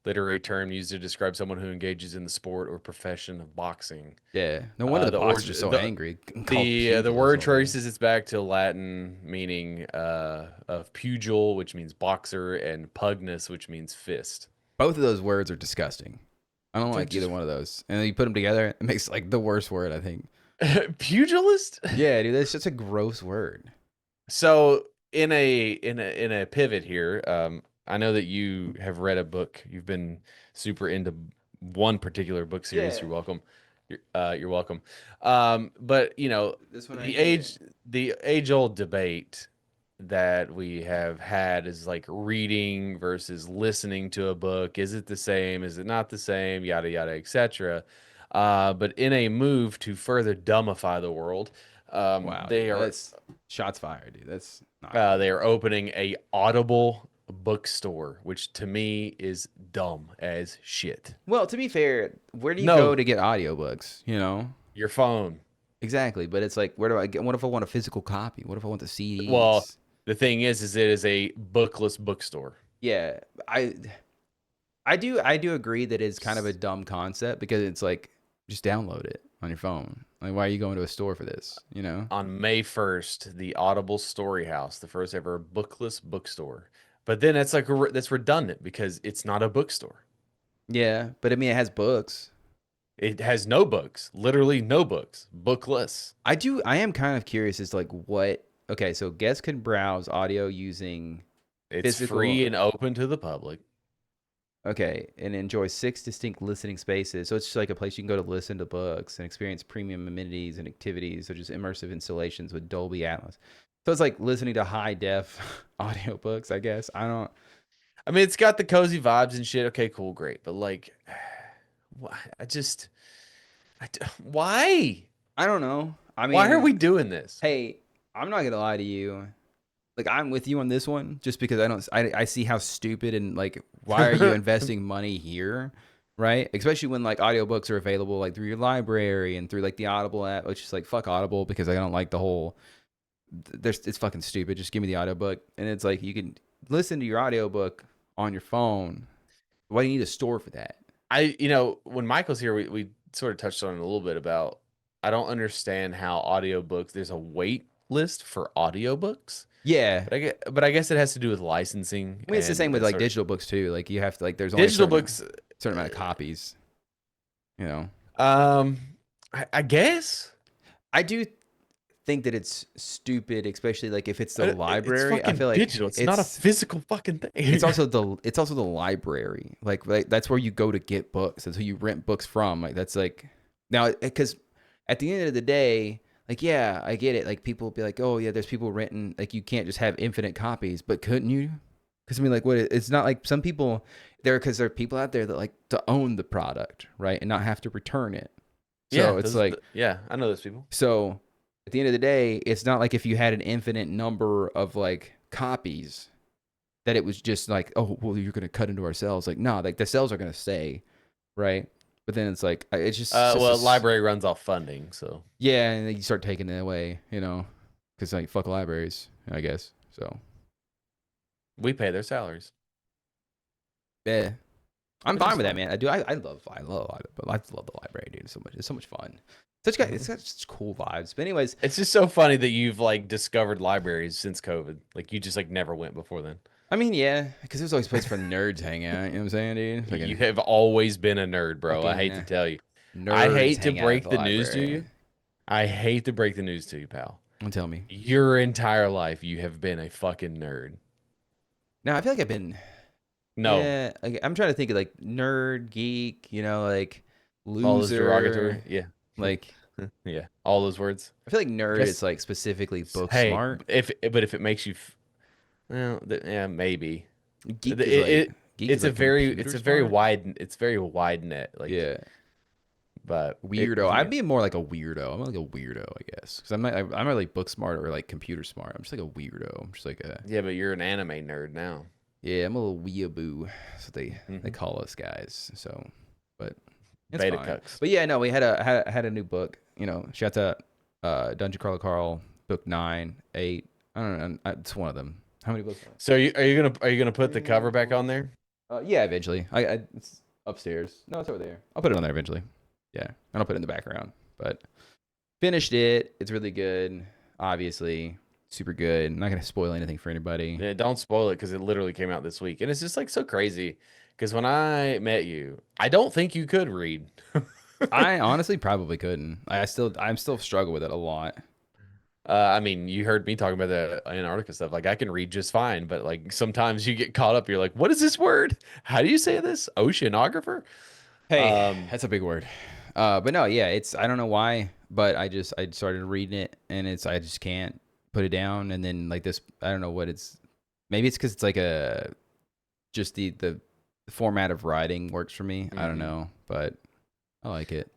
literary term used to describe someone who engages in the sport or profession of boxing. Yeah, no wonder the boxers are so angry. The word traces its back to Latin meaning of pugil, which means boxer, and pugnus, which means fist. Both of those words are disgusting. I don't like either one of those. And then you put them together, it makes like the worst word, I think. Pugilist? Yeah, dude, that's just a gross word. So in a pivot here, I know that you have read a book. You've been super into one particular book series. Yeah. You're welcome. You're welcome. But you know, the age-old debate that we have had is like reading versus listening to a book. Is it the same? Is it not the same? Yada yada, etc. But in a move to further dumbify the world, that's shots fired, dude. That's not they are opening a Audible bookstore, which to me is dumb as shit. Well, to be fair, where do you go to get audiobooks? You know, your phone. Exactly, but it's like, where do I get? What if I want a physical copy? What if I want the CDs? Well, the thing is it is a bookless bookstore. Yeah, I do agree that it's kind of a dumb concept because it's like just download it on your phone. Like, why are you going to a store for this? You know. On May 1st, the Audible Story House, the first ever bookless bookstore. But then it's like that's redundant because it's not a bookstore. Yeah, but I mean, it has books. It has no books, literally no books, bookless. I am kind of curious as to like what. Okay, so guests can browse audio using. It's free and open to the public. Okay, and enjoy 6 distinct listening spaces. So it's just like a place you can go to listen to books and experience premium amenities and activities, such as immersive installations with Dolby Atmos. So it's like listening to high def audiobooks, I guess. I mean, it's got the cozy vibes and shit. Okay, cool, great. But like, why? I don't know. I mean, why are we doing this? Hey, I'm not gonna lie to you. Like, I'm with you on this one, just because I see how stupid and like, why are you investing money here right? Especially when like audiobooks are available like through your library and through like the Audible app, which is like fuck Audible because I don't like the whole it's fucking stupid. Just give me the audiobook. And it's like you can listen to your audiobook on your phone. Why do you need a store for that? When Michael's here, we sort of touched on it a little bit about I don't understand how audiobooks there's a wait list for audiobooks. Yeah. But I guess it has to do with licensing. I mean, it's the same with like digital books too. Like you have to like there's only digital books certain amount of copies. You know. I guess I do think that it's stupid, especially like if it's the library. I feel like digital. It's not a physical fucking thing. It's also the library. Like that's where you go to get books. That's who you rent books from. Like that's like now because at the end of the day, like yeah, I get it. Like people will be like, oh yeah, there's people renting. Like you can't just have infinite copies, but couldn't you? Because I mean, like what? It's not like some people because there are people out there that like to own the product, right, and not have to return it. So it's like I know those people. So at the end of the day, it's not like if you had an infinite number of like copies that it was just like, oh, well, you're going to cut into our sales. Like, no, like the sales are going to stay. Right. But then it's like, it's just. Library runs off funding. So. Yeah. And then you start taking it away, because like fuck libraries, I guess. So. We pay their salaries. Yeah. I'm fine with that, man. I do. I love the library, dude. So much. It's so much fun. It's got such cool vibes. But anyways, it's just so funny that you've like discovered libraries since COVID. Like you just like never went before then. I mean, yeah, because there's always a place for nerds to hang out. You know what I'm saying, dude? Like, you have always been a nerd, bro. I hate to tell you. I hate to break the news to you. I hate to break the news to you, pal. Don't tell me. Your entire life, you have been a fucking nerd. No, I feel like I've been. No. Yeah, I'm trying to think of like nerd, geek, like loser. All those derogatory. Yeah. Like. Yeah. All those words. I feel like nerd is like specifically book smart. But if it makes you. Well, yeah, maybe. Geek it's a very wide net. Like yeah. But weirdo. I'd be more like a weirdo. I'm like a weirdo, I guess, because I'm not like book smart or like computer smart. I'm just like a weirdo. I'm just like a. Yeah, but you're an anime nerd now. Yeah, I'm a little weeaboo. That's what they call us guys. So, but it's Beta fine. cucks. But yeah, no, we had a new book. Shout out Dungeon Crawler Carl, book 9, 8. I don't know. It's one of them. How many books? So are you gonna put the cover back on there? Yeah, eventually. It's upstairs. No, it's over there. I'll put it on there eventually. Yeah, and I'll put it in the background. But finished it. It's really good. Obviously, super good. I'm not gonna spoil anything for anybody. Yeah, don't spoil it because it literally came out this week, and it's just like so crazy. Because when I met you, I don't think you could read. I honestly probably couldn't. I'm still struggle with it a lot. I mean, you heard me talking about the Antarctica stuff. Like, I can read just fine, but like sometimes you get caught up. You're like, "What is this word? How do you say this? Oceanographer?" Hey, that's a big word. But no, yeah, I don't know why, but I started reading it, and I just can't put it down. And then like this, I don't know what it's. Maybe it's because it's like just the format of writing works for me. I don't know, but. I like it.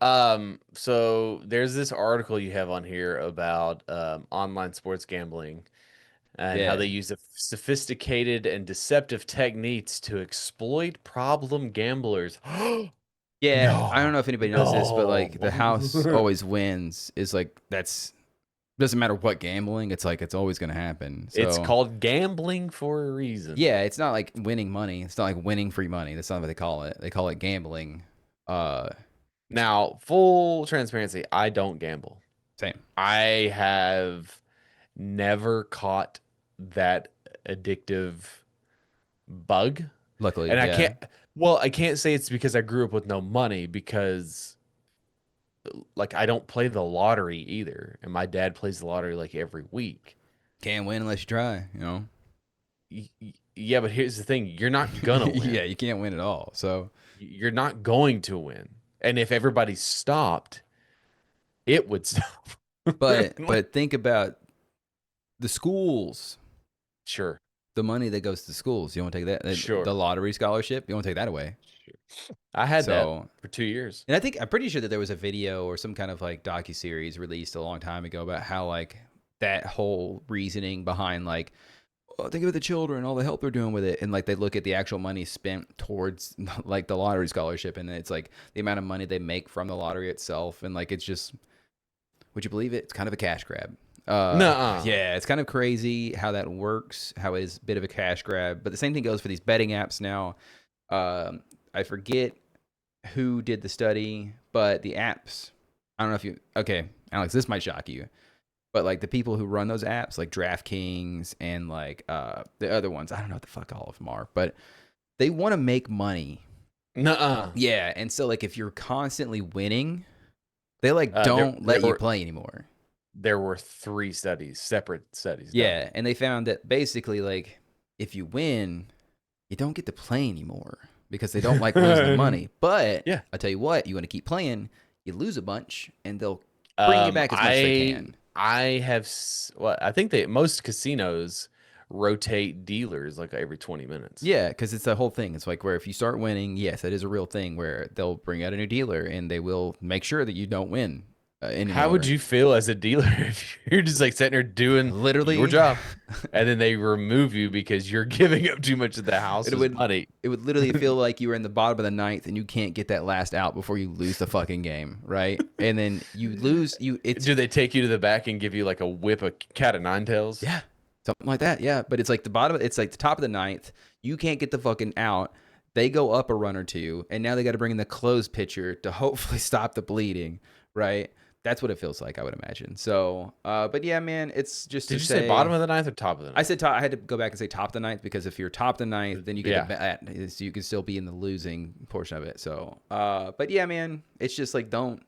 So there's this article you have on here about online sports gambling and how they use sophisticated and deceptive techniques to exploit problem gamblers. Yeah, no, I don't know if anybody knows this, but like the house always wins is like doesn't matter what gambling, it's like it's always gonna happen. So, it's called gambling for a reason. Yeah, it's not like winning money. It's not like winning free money. That's not what they call it. They call it gambling. Now, full transparency, I don't gamble. Same. I have never caught that addictive bug. Luckily, and I can't say it's because I grew up with no money because like I don't play the lottery either. And my dad plays the lottery like every week. Can't win unless you try, Yeah, but here's the thing. You're not gonna win. Yeah, you can't win at all. So you're not going to win. And if everybody stopped, it would stop. But think about the schools. Sure. The money that goes to schools. You want to take that? Sure. The lottery scholarship. You want to take that away? Sure. I had that for 2 years. And I'm pretty sure that there was a video or some kind of like docuseries released a long time ago about how like that whole reasoning behind like, oh, think about the children, all the help they're doing with it. And like they look at the actual money spent towards like the lottery scholarship, and it's like the amount of money they make from the lottery itself. And like it's just, would you believe it? It's kind of a cash grab. Nuh-uh. Yeah, it's kind of crazy how that works, how it's a bit of a cash grab. But the same thing goes for these betting apps now. I forget who did the study, but the apps, I don't know if you, okay, Alex, this might shock you, but like the people who run those apps, like DraftKings and like the other ones, I don't know what the fuck all of them are, but they want to make money. Nuh-uh. Yeah, and so like if you're constantly winning, they like don't let you play anymore. There were 3 studies, separate studies. Yeah, and they found that basically like if you win, you don't get to play anymore because they don't like losing the money. But yeah, I tell you what, you want to keep playing, you lose a bunch, and they'll bring you back as much as they can. I think most casinos rotate dealers like every 20 minutes. Yeah, because it's the whole thing. It's like where if you start winning, yes, that is a real thing where they'll bring out a new dealer and they will make sure that you don't win anymore. How would you feel as a dealer if you're just like sitting there doing literally your job and then they remove you because you're giving up too much of the house's money? It would literally feel like you were in the bottom of the ninth and you can't get that last out before you lose the fucking game, right? And then you lose. Do they take you to the back and give you like a whip of cat of nine tails? Yeah, something like that. Yeah, but it's like the bottom. It's like the top of the ninth. You can't get the fucking out. They go up a run or two, and now they got to bring in the closed pitcher to hopefully stop the bleeding, right? That's what it feels like, I would imagine. So, but yeah, man, it's just. Did you say bottom of the ninth or top of the ninth? I said top. I had to go back and say top of the ninth because if you're top of the ninth, then you get the bat, so you can still be in the losing portion of it. So, but yeah, man, it's just like don't.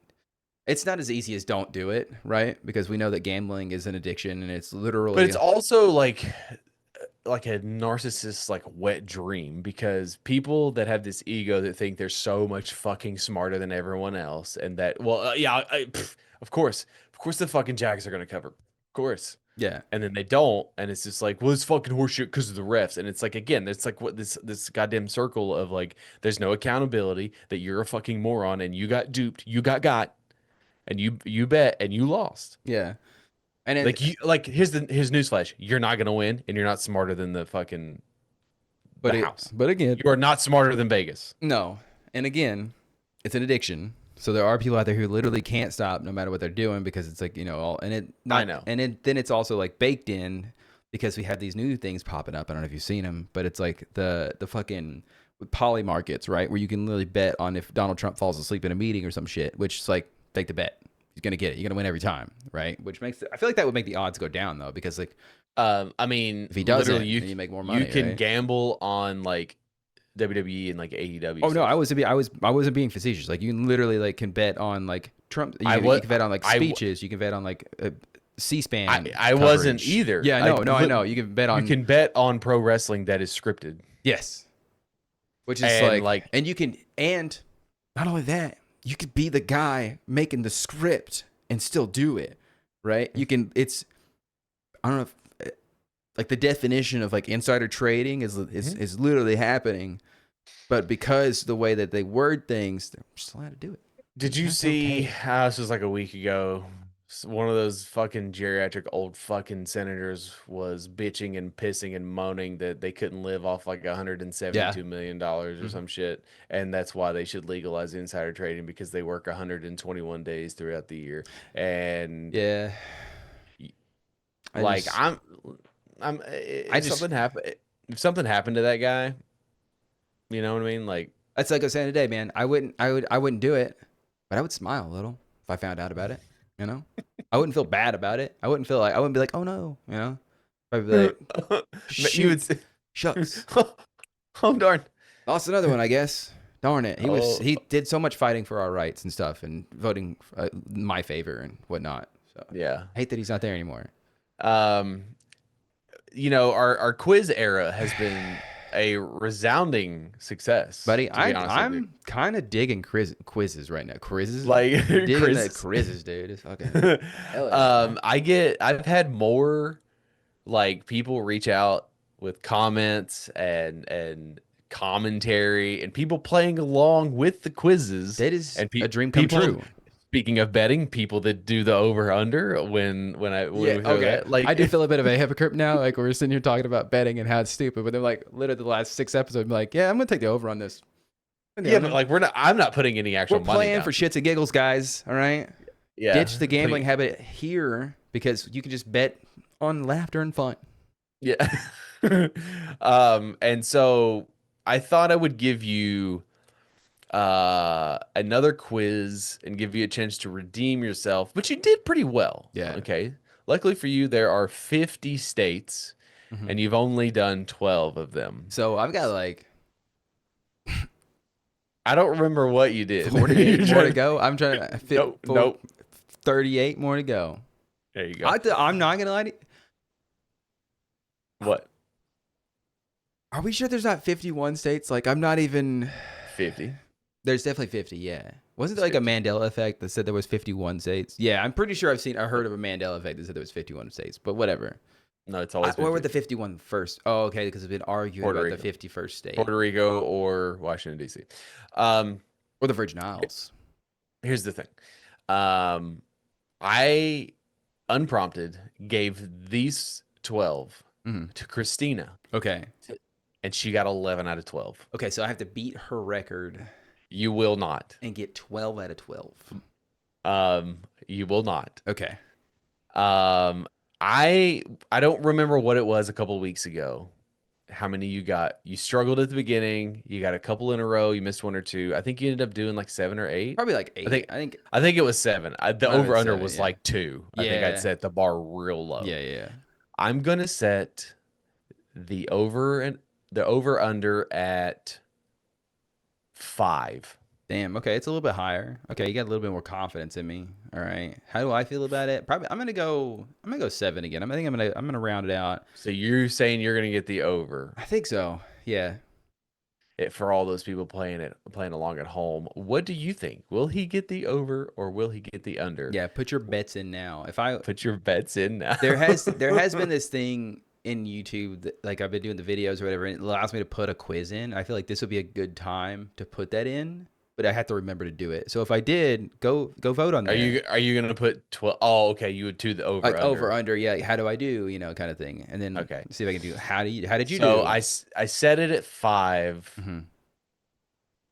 It's not as easy as don't do it, right? Because we know that gambling is an addiction, and it's literally. But it's also like a narcissist's like wet dream, because people that have this ego that think they're so much fucking smarter than everyone else, and that of course the fucking Jags are gonna cover, of course, yeah, and then they don't, and it's just like, well, it's fucking horseshit because of the refs, and it's like, again, it's like what this goddamn circle of like, there's no accountability, that you're a fucking moron and you got duped, you got, and you bet and you lost, yeah. And here's newsflash: you're not gonna win, and you're not smarter than the fucking house. But again, you are not smarter than Vegas. No, and again, it's an addiction. So there are people out there who literally can't stop no matter what they're doing because it's like I know, and then it's also like baked in because we have these new things popping up. I don't know if you've seen them, but it's like the fucking poly markets, right, where you can literally bet on if Donald Trump falls asleep in a meeting or some shit, which is like take the bet. He's gonna get it. You're gonna win every time, right? Which makes I feel like that would make the odds go down though, because like, I mean, if he doesn't, then you make more money. You can right? gamble on like WWE and like AEW. Oh no, I wasn't being facetious. Like you literally like can bet on like Trump. You can bet on like speeches. You can bet on like C-SPAN. I wasn't either. Yeah, I know. You can bet on. You can bet on pro wrestling that is scripted. Yes, which is like, and you can, and not only that. You could be the guy making the script and still do it, right? You can. It's, I don't know, if, like the definition of like insider trading is literally happening, but because the way that they word things, they're just allowed to do it. Did you see? This was like a week ago. One of those fucking geriatric old fucking senators was bitching and pissing and moaning that they couldn't live off like $172 million or some shit, and that's why they should legalize insider trading, because they work 121 days throughout the year. And yeah, like something happened. If something happened to that guy, you know what I mean? Like that's like I was saying today, man. I wouldn't do it, but I would smile a little if I found out about it. You know, I wouldn't feel bad about it. I wouldn't be like, oh no, you know. I'd be like, you would say, shucks. Oh darn, lost another one, I guess. Darn it. He did so much fighting for our rights and stuff, and voting my favor and whatnot. So yeah, I hate that he's not there anymore. You know, our quiz era has been a resounding succce, buddy. I'm kind of digging quizzes right now. Quizzes, like digging the quizzes, dude. It's fucking. I've had more like people reach out with comments and commentary and people playing along with the quizzes. That is a dream come true. Speaking of betting, people that do the over under when we throw that, like I do feel a bit of a hypocrite now. Like we're sitting here talking about betting and how it's stupid, but then like literally the last 6 episodes, I'm like, yeah, I'm gonna take the over on this. yeah, but like I'm not putting any actual We're money playing down. for shits and giggles, guys. All right. Yeah, Ditch the gambling habit here because you can just bet on laughter and fun. Yeah. And so I thought I would give you another quiz and give you a chance to redeem yourself, but you did pretty well. Yeah. Okay. Luckily for you, there are 50 states and you've only done 12 of them. So I've got like I don't remember what you did. 48 more to go. I'm trying to fit Nope. 38 more to go. There you go. I'm not gonna lie to you. What? Are we sure there's not 51 states? Like I'm not even 50. There's definitely 50, yeah. Wasn't there like a Mandela effect that said there was 51 states? Yeah, I'm pretty sure I heard of a Mandela effect that said there was 51 states, but whatever. No, it's always been where were the 50. 51 first? Oh, okay, because it's been arguing Puerto about Rico. the 51st state. Puerto Rico or Washington, D.C. Or the Virgin Isles. Here's the thing. I unprompted gave these 12 to Christina. Okay. And she got 11 out of 12. Okay, so I have to beat her record. You will not. And get 12 out of 12. You will not. Okay. I don't remember what it was a couple of weeks ago. How many you got? You struggled at the beginning. You got a couple in a row. You missed 1 or 2. I think you ended up doing like 7 or 8. Probably like 8. I think it was 7. The over under was like 2. I think I'd Yeah. set the bar real low. Yeah. I'm gonna set the over under at 5. Damn. Okay, it's a little bit higher. Okay, you got a little bit more confidence in me. All right. How do I feel about it? Probably. I'm gonna go 7 again. I'm gonna round it out. So you're saying you're gonna get the over? I think so. Yeah. For all those people playing along at home, what do you think? Will he get the over or will he get the under? Yeah. Put your bets in now. Put your bets in now. there has been this thing in YouTube that, like, I've been doing the videos or whatever, and it allows me to put a quiz in. I feel like this would be a good time to put that in, but I have to remember to do it. So if I did, go vote on that. Are you gonna put 12? Oh, okay. You would do the over like under. over under. Yeah. How do I do? Kind of thing. And then see if I can do. How did you do? So I set it at 5. Mm-hmm.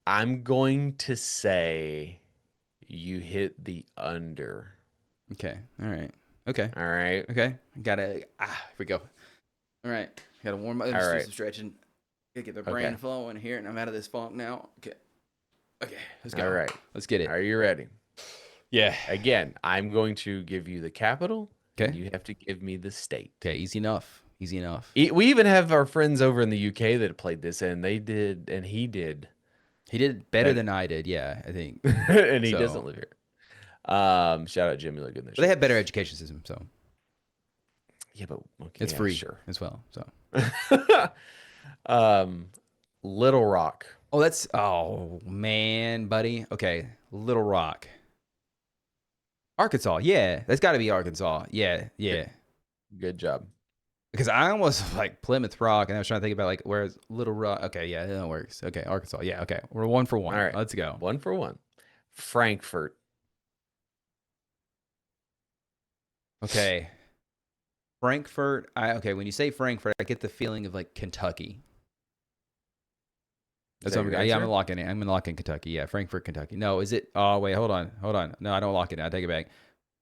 I'm going to say you hit the under. Okay. All right. Okay. All right. Okay. Here we go. All right. Gotta warm up. Let's do some stretching. Gotta get the brain flowing here, and I'm out of this funk now. Okay. Let's go. All right. Let's get it. Are you ready? Yeah. Again, I'm going to give you the capital. Okay. You have to give me the state. Okay. Easy enough. We even have our friends over in the UK that played this, and he did. He did better than I did. Yeah, I think. And he doesn't live here. Shout out Jimmy Logan. But they have better education system, so yeah, but it's free sure as well. So, Little Rock. Oh man, buddy. Okay, Little Rock, Arkansas. Yeah, that's got to be Arkansas. Yeah. Good job. Because I almost like Plymouth Rock, and I was trying to think about like where's Little Rock. Okay, yeah, that works. Okay, Arkansas. Yeah, okay, we're 1 for 1. All right, let's go. 1 for 1. Frankfurt. Okay. Frankfurt. When you say Frankfurt, I get the feeling of like Kentucky. That's what I'm gonna lock in. I'm gonna lock in Kentucky. Yeah, Frankfurt, Kentucky. No, is it? Oh wait, hold on. No, I don't lock it in. I take it back.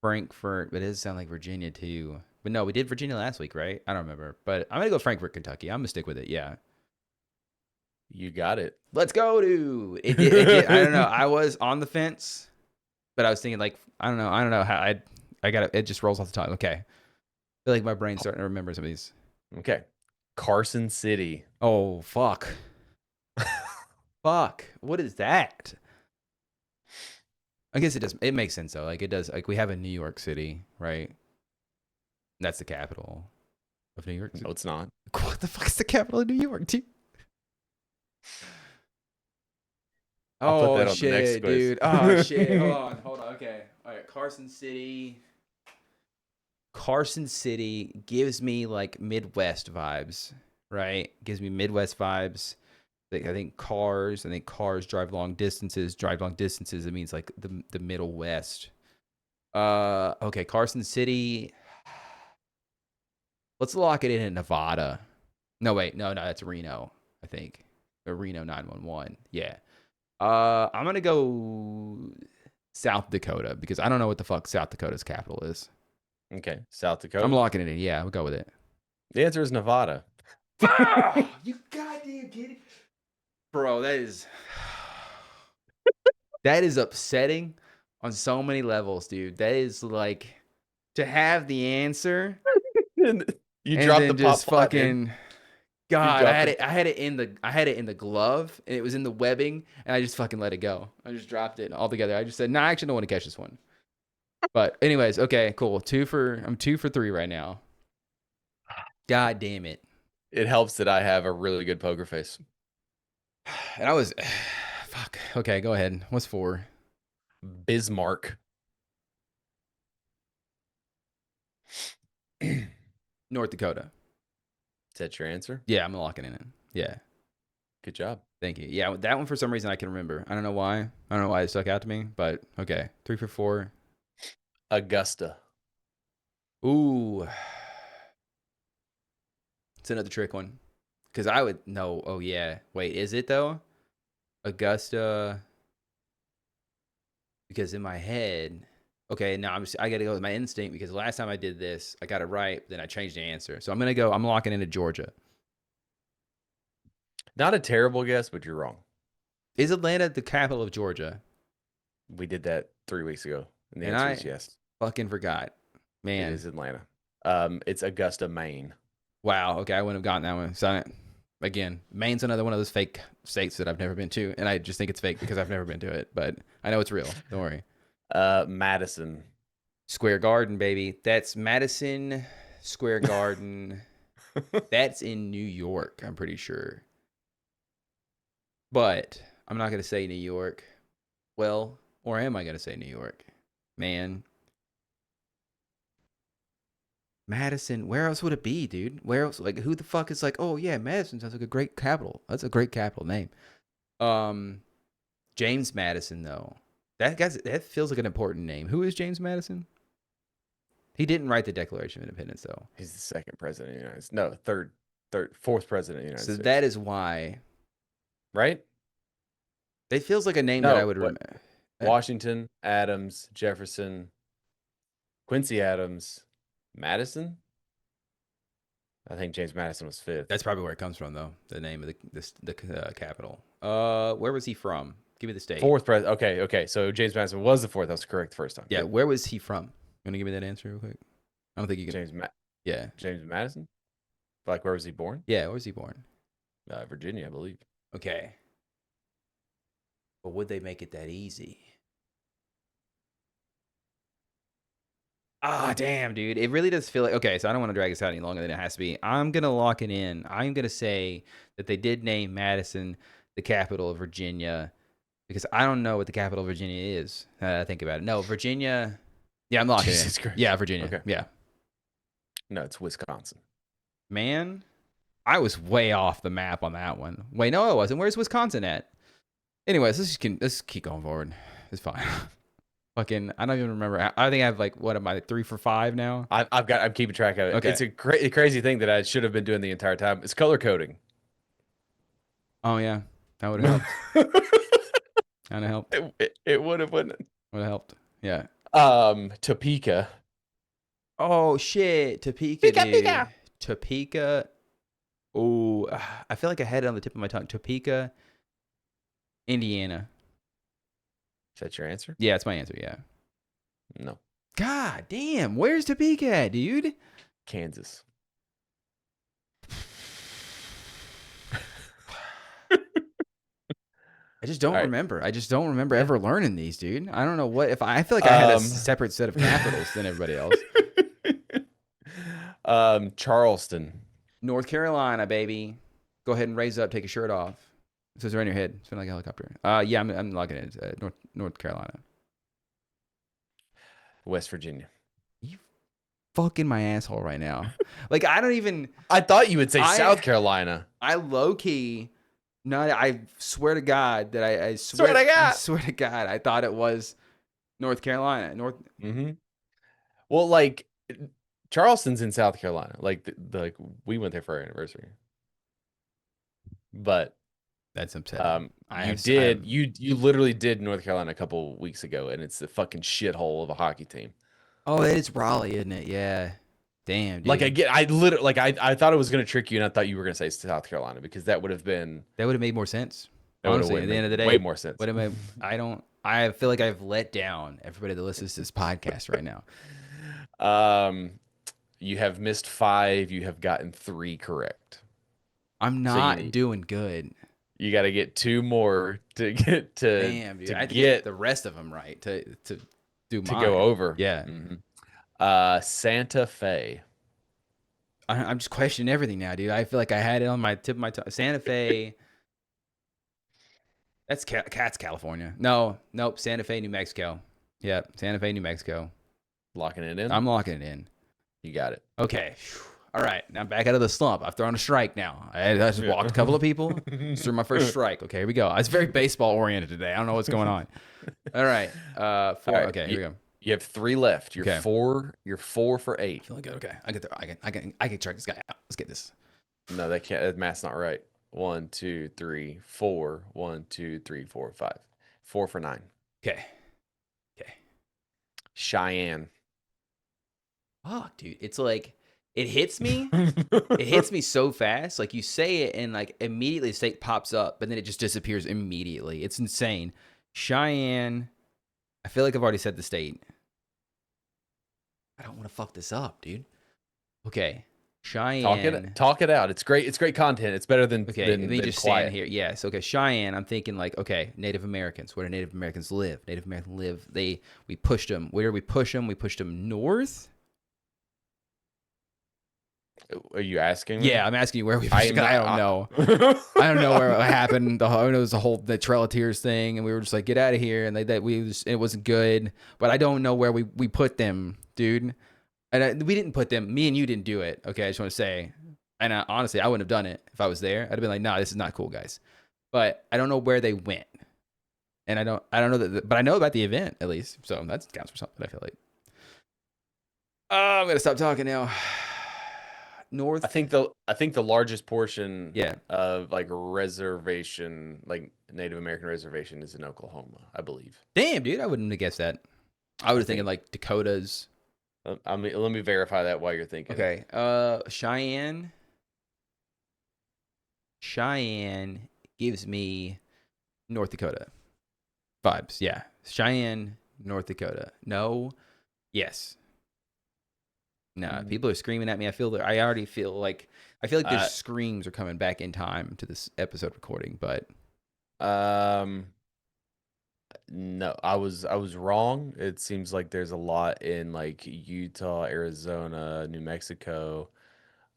Frankfurt, but it does sound like Virginia too. But no, we did Virginia last week, right? I don't remember. But I'm gonna go Frankfurt, Kentucky. I'm gonna stick with it. Yeah. You got it. Let's go, dude. It did, I don't know. I was on the fence, but I was thinking like I don't know how I got it. It just rolls off the tongue. Okay. I feel like my brain's starting to remember some of these. Okay. Carson City. Oh fuck. Fuck. What is that? I guess it does. It makes sense though. Like it does. Like we have a New York City, right? That's the capital of New York City. No, it's not. What the fuck is the capital of New York, dude? I'll put that on shit, the next quiz. dude. Oh shit. Hold on. Okay. All right. Carson City. Carson City gives me like Midwest vibes, right? Gives me Midwest vibes. I think cars. I think cars drive long distances. Drive long distances. It means like the Middle West. Okay, Carson City. Let's lock it in at Nevada. No, wait, no, that's Reno. I think or Reno 911. Yeah. I'm gonna go South Dakota because I don't know what the fuck South Dakota's capital is. Okay, South Dakota. I'm locking it in. Yeah, we'll go with it. The answer is Nevada. You goddamn kidding, bro? That is upsetting on so many levels, dude. That is like to have the answer. You and dropped then the just pop fucking God, dropped I had it in the glove and it was in the webbing and I just fucking let it go. I just dropped it altogether. I just said, "Nah, I actually don't want to catch this one." But anyways, okay, cool. I'm 2 for 3 right now. God damn it. It helps that I have a really good poker face. And I was fuck. Okay, go ahead. What's 4? Bismarck. North Dakota. Is that your answer? Yeah, I'm locking it in. Yeah. Good job. Thank you. Yeah, that one for some reason I can remember. I don't know why. I don't know why it stuck out to me, but okay. 3 for 4. Augusta. Ooh. It's another trick one. Because I would know. Oh, yeah. Wait, is it though? Augusta. Because in my head. Okay, now I got to go with my instinct because last time I did this, I got it right, then I changed the answer. So I'm locking into Georgia. Not a terrible guess, but you're wrong. Is Atlanta the capital of Georgia? We did that 3 weeks ago. And the And answer is yes. Fucking forgot. Man. It is Atlanta. It's Augusta, Maine. Wow. Okay, I wouldn't have gotten that one. So again, Maine's another one of those fake states that I've never been to, and I just think it's fake because I've never been to it. But I know it's real. Don't worry. Madison. Square Garden, baby. That's Madison Square Garden. That's in New York, I'm pretty sure. But I'm not going to say New York. Well, or am I going to say New York? Man. Madison, where else would it be, dude? Where else? Like, who the fuck is like, oh, yeah, Madison sounds like a great capital. That's a great capital name. James Madison, though. That feels like an important name. Who is James Madison? He didn't write the Declaration of Independence, though. He's the second president of the United States. No, fourth president of the United States. So that is why. Right? It feels like a name that I would remember. Washington, Adams, Jefferson, Quincy Adams, Madison? I think James Madison was 5th. That's probably where it comes from, though. The name of the capital. Where was he from? Give me the state. 4th president. Okay. So James Madison was the 4th. That was correct the first time. Yeah. Where was he from? You want to give me that answer real quick? I don't think you can. James Madison? Like, where was he born? Yeah, where was he born? Virginia, I believe. Okay. But would they make it that easy? Ah, damn, dude. It really does feel like... Okay, so I don't want to drag this out any longer than it has to be. I'm going to lock it in. I'm going to say that they did name Madison the capital of Virginia because I don't know what the capital of Virginia is. I think about it. No, Virginia... Yeah, I'm locking Jesus it in. Christ. Yeah, Virginia. Okay. Yeah. No, it's Wisconsin. Man, I was way off the map on that one. Wait, no, I wasn't. Where's Wisconsin at? Anyways, let's keep going forward. It's fine. Fucking, I don't even remember. I think I have like, what am I, 3 for 5 now? I'm keeping track of it. Okay. It's a crazy thing that I should have been doing the entire time. It's color coding. Oh yeah, that would have helped. Kind of helped. It would have, wouldn't it? Would have helped. Yeah. Topeka. Oh shit, Topeka, dude. Topeka. Oh, I feel like I had it on the tip of my tongue. Topeka, Indiana. Is that your answer? Yeah, it's my answer. Yeah. No. God damn, where's Topeka at, dude? Kansas. I just don't remember. I just don't remember ever learning these, dude. I don't know what if I feel like I had a separate set of capitals than everybody else. Charleston. North Carolina, baby. Go ahead and raise up, take your shirt off. It says right in your head. Spin like a helicopter. Yeah, I'm logging it. North Carolina. West Virginia. You fucking my asshole right now. Like I don't even. I thought you would say South Carolina. I low key No, I swear to God that I Swear to I God. swear to God, I thought it was North Carolina. Mm-hmm. Well, like Charleston's in South Carolina. Like like we went there for our anniversary. But That's upsetting. you literally did North Carolina a couple weeks ago, and it's a fucking shithole of a hockey team. Oh, it's Raleigh, isn't it? Yeah. Damn, Like dude. I literally like I thought it was gonna trick you, and I thought you were gonna say South Carolina because that would have been That would have made more sense. that would have Honestly, at the end of the day, way more sense. what am I? I feel like I've let down everybody that listens to this podcast right now. You have missed 5. You have gotten 3 correct. I'm So not doing good. you got to get 2 more to get to Damn, dude. to I have to get get the rest of them right to do to mine. go over. Yeah. Santa Fe. I'm just questioning everything now, dude. I feel like I had it on my tip of my tongue. Santa Fe. That's California. No, nope. Santa Fe, New Mexico. Yeah, Santa Fe, New Mexico. Locking it in. I'm locking it in. You got it. Okay. All right. Now I'm back out of the slump. I've thrown a strike now. I just walked a couple of people. Threw my first strike. Okay, here we go. It's very baseball oriented today. I don't know what's going on. All right. 4. All right, Okay, here we go. You have 3 left. You're Okay. 4. You're 4 for 8. Feeling good. Okay. I can track this guy out. Let's get this. No, that can't. That math's not right. 1, 2, 3, 4. 1, 2, 3, 4, 5. 4 for 9. Okay. Okay. Cheyenne. Fuck, dude. It's like it hits me. It hits me so fast. Like you say it and like immediately the state pops up, but then it just disappears immediately. It's insane. Cheyenne. I feel like I've already said the state. I don't want to fuck this up, dude. Okay. Cheyenne. Talk it out. It's great. It's great content. It's better than Okay, than, let me than just quiet. stand here. Yes. Okay. Cheyenne. I'm thinking like, okay, Native Americans. Where do Native Americans live? Native Americans live. We pushed them. Where did we push them? We pushed them north. Are you asking me? Yeah, I'm asking you where we pushed them. I don't know. know. I don't know where it happened. I know it was the Trail of Tears thing, and we were just like, get out of here, and it wasn't good. But I don't know where we put them, dude. And we didn't put them. Me and you didn't do it. Okay, I just want to say. And honestly, I wouldn't have done it if I was there. I'd have been like, nah, this is not cool, guys. But I don't know where they went, and I don't know that. But I know about the event at least, so that counts for something. I feel like. Oh, I'm gonna stop talking now. North. I think the largest portion Yeah. of like reservation, like Native American reservation, is in Oklahoma, I believe. Damn, dude, I wouldn't have guessed that. I would have thinking like Dakotas. I mean, let me verify that while you're thinking. Okay. Cheyenne. Cheyenne gives me North Dakota vibes. Yeah. Cheyenne, North Dakota. No. Yes. No. People are screaming at me. I already feel like their screams are coming back in time to this episode recording, but no, I was wrong. It seems like there's a lot in like Utah, Arizona, New Mexico.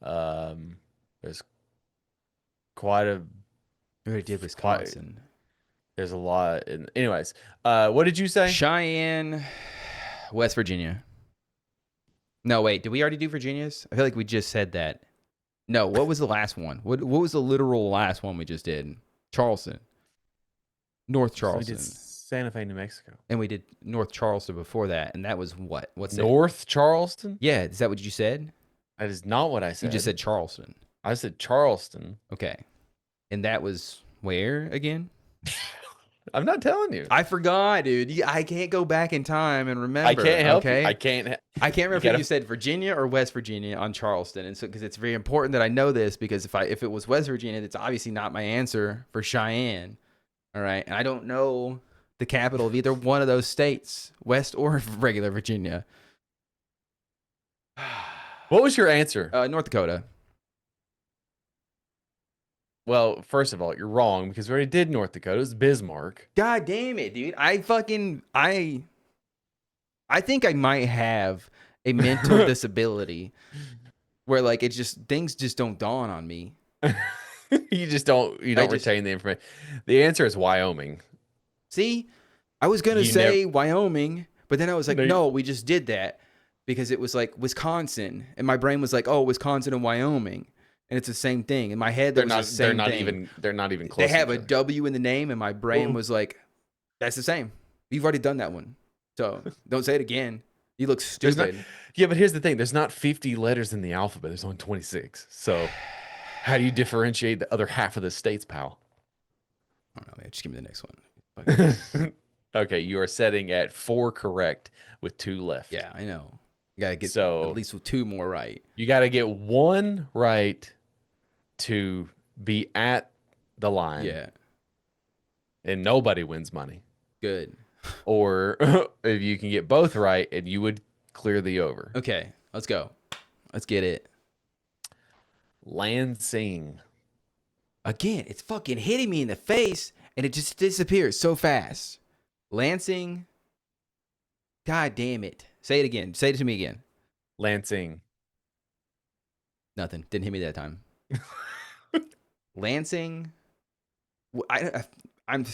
There's quite a we already did Wisconsin. There's a lot in anyways. What did you say? Cheyenne, West Virginia. No, wait, did we already do Virginia's? I feel like we just said that. No, what was the last one? What was the literal last one we just did? Charleston. North Charleston. We did Santa Fe, New Mexico. And we did North Charleston before that, and that was what? What's North Charleston? Yeah, is that what you said? That is not what I said. You just said Charleston. I said Charleston. Okay. And that was where again? I'm not telling you. I forgot, dude. I can't go back in time and remember. I can't help okay? you. I can't remember if you said Virginia or West Virginia on Charleston, and so because it's very important that I know this, because if it was West Virginia, that's obviously not my answer for Cheyenne. All right, and I don't know the capital of either one of those states, West or regular Virginia. What was your answer? North Dakota. Well, first of all, you're wrong because we already did North Dakota. It was Bismarck. God damn it, dude. I think I might have a mental disability where like things just don't dawn on me. You don't retain the information. The answer is Wyoming. See, I was going to say Wyoming, but then I was like, no, we just did that because it was like Wisconsin. And my brain was like, oh, Wisconsin and Wyoming. and it's the same thing. In my head, there was the same thing. They're not even close. They have a W in the name, and my brain was like, "That's the same. You've already done that one, so don't say it again. You look stupid." Yeah, but here's the thing: there's not 50 letters in the alphabet. There's only 26. So, how do you differentiate the other half of the states, pal? I don't know, man. Just give me the next one. Okay, you are setting at 4 correct with 2 left. Yeah, I know. You gotta get at least 2 more right. You got to get 1 right to be at the line. Yeah. And nobody wins money. Good. Or if you can get both right, and you would clear the over. Okay, let's go. Let's get it. Lansing. Again, it's fucking hitting me in the face, and it just disappears so fast. Lansing. God damn it. Say it again. Say it to me again. Lansing. Nothing. Didn't hit me that time. Lansing. I'm.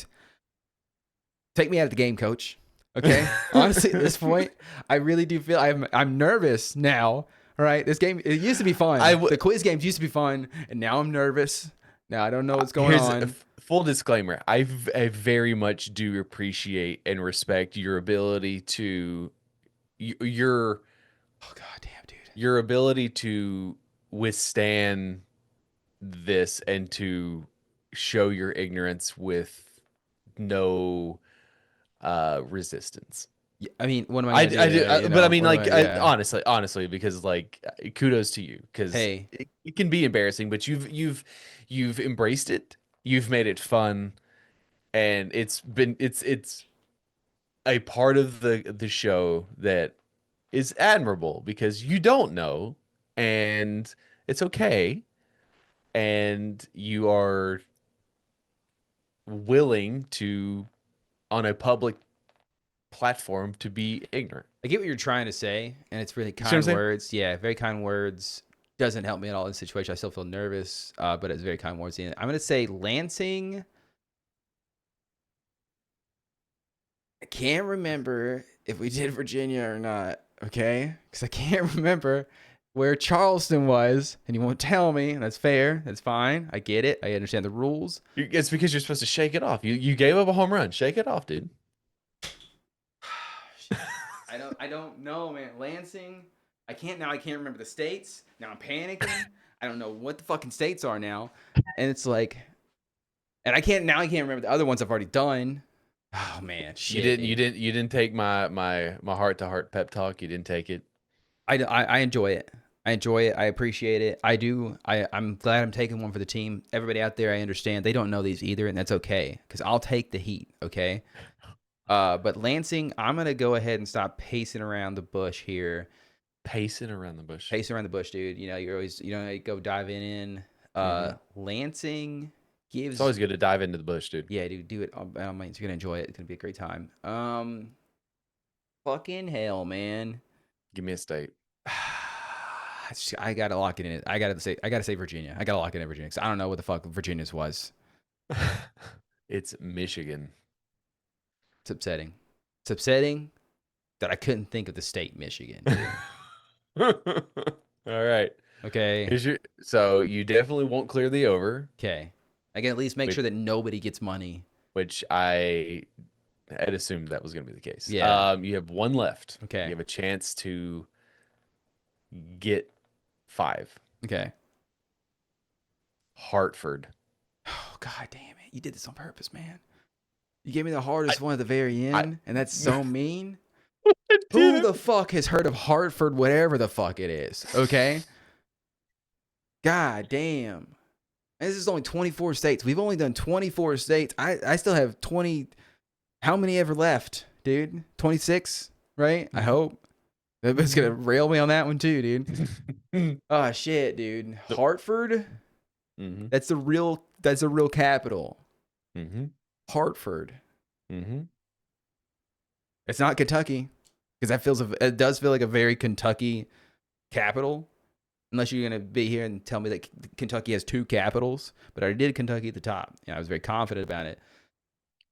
Take me out of the game, coach. Okay. Honestly, at this point, I really do feel I'm nervous now. All right. This game, it used to be fun. The quiz games used to be fun, and now I'm nervous. Now I don't know what's going on. Full disclaimer: I very much do appreciate and respect your ability to your. Oh god damn, dude. Your ability to withstand this and to show your ignorance with no resistance. Yeah, I mean, what am I gonna do? I do, but I mean, like, honestly, because like, kudos to you, because it can be embarrassing, but you've embraced it, you've made it fun, and it's a part of the show that is admirable, because you don't know, and it's okay, and you are willing to, on a public platform, to be ignorant. I get what you're trying to say, and it's really kind words. Yeah, very kind words. Doesn't help me at all in this situation. I still feel nervous, but it's very kind words. I'm going to say Lansing. I can't remember if we did Virginia or not, okay? Because I can't remember where Charleston was, and you won't tell me, and that's fair. That's fine. I get it. I understand the rules. It's because you're supposed to shake it off. You gave up a home run. Shake it off, dude. I don't know, man. Lansing. I can't remember the states. Now I'm panicking. I don't know what the fucking states are now. And it's like, and I can't remember the other ones I've already done. Oh man, shit. You didn't take my heart to heart pep talk. You didn't take it. I enjoy it. I enjoy it. I appreciate it. I do. I'm glad I'm taking one for the team. Everybody out there, I understand they don't know these either, and that's okay, because I'll take the heat. Okay. But Lansing, I'm gonna go ahead and stop pacing around the bush here. Pacing around the bush, dude. You know, you're always, you go diving in. Lansing gives. It's always good to dive into the bush, dude. Yeah, dude, do it. You're gonna enjoy it. It's gonna be a great time. Fucking hell, man. Give me a state. I gotta lock it in. I gotta say Virginia. I gotta lock it in Virginia, because I don't know what the fuck Virginia's was. It's Michigan. It's upsetting. It's upsetting that I couldn't think of the state Michigan. All right. Okay. So you definitely won't clear the over. Okay. I can at least make sure that nobody gets money. Which I had assumed that was going to be the case. Yeah. You have 1 left. Okay. You have a chance to get 5. Okay. Hartford. Oh, god damn it. You did this on purpose, man. You gave me the hardest one at the very end, and that's so mean. Who the fuck has heard of Hartford, whatever the fuck it is? Okay? God damn. And this is only 24 states. We've only done 24 states. I still have 20. How many ever left, dude? 26, right? I hope. Everybody's going to rail me on that one too, dude. Oh, shit, dude. Hartford? Mm-hmm. That's the real capital. Mm-hmm. Hartford. Mm-hmm. It's not Kentucky, because it does feel like a very Kentucky capital, unless you're gonna be here and tell me that Kentucky has 2 capitals. But I did Kentucky at the top. Yeah, I was very confident about it.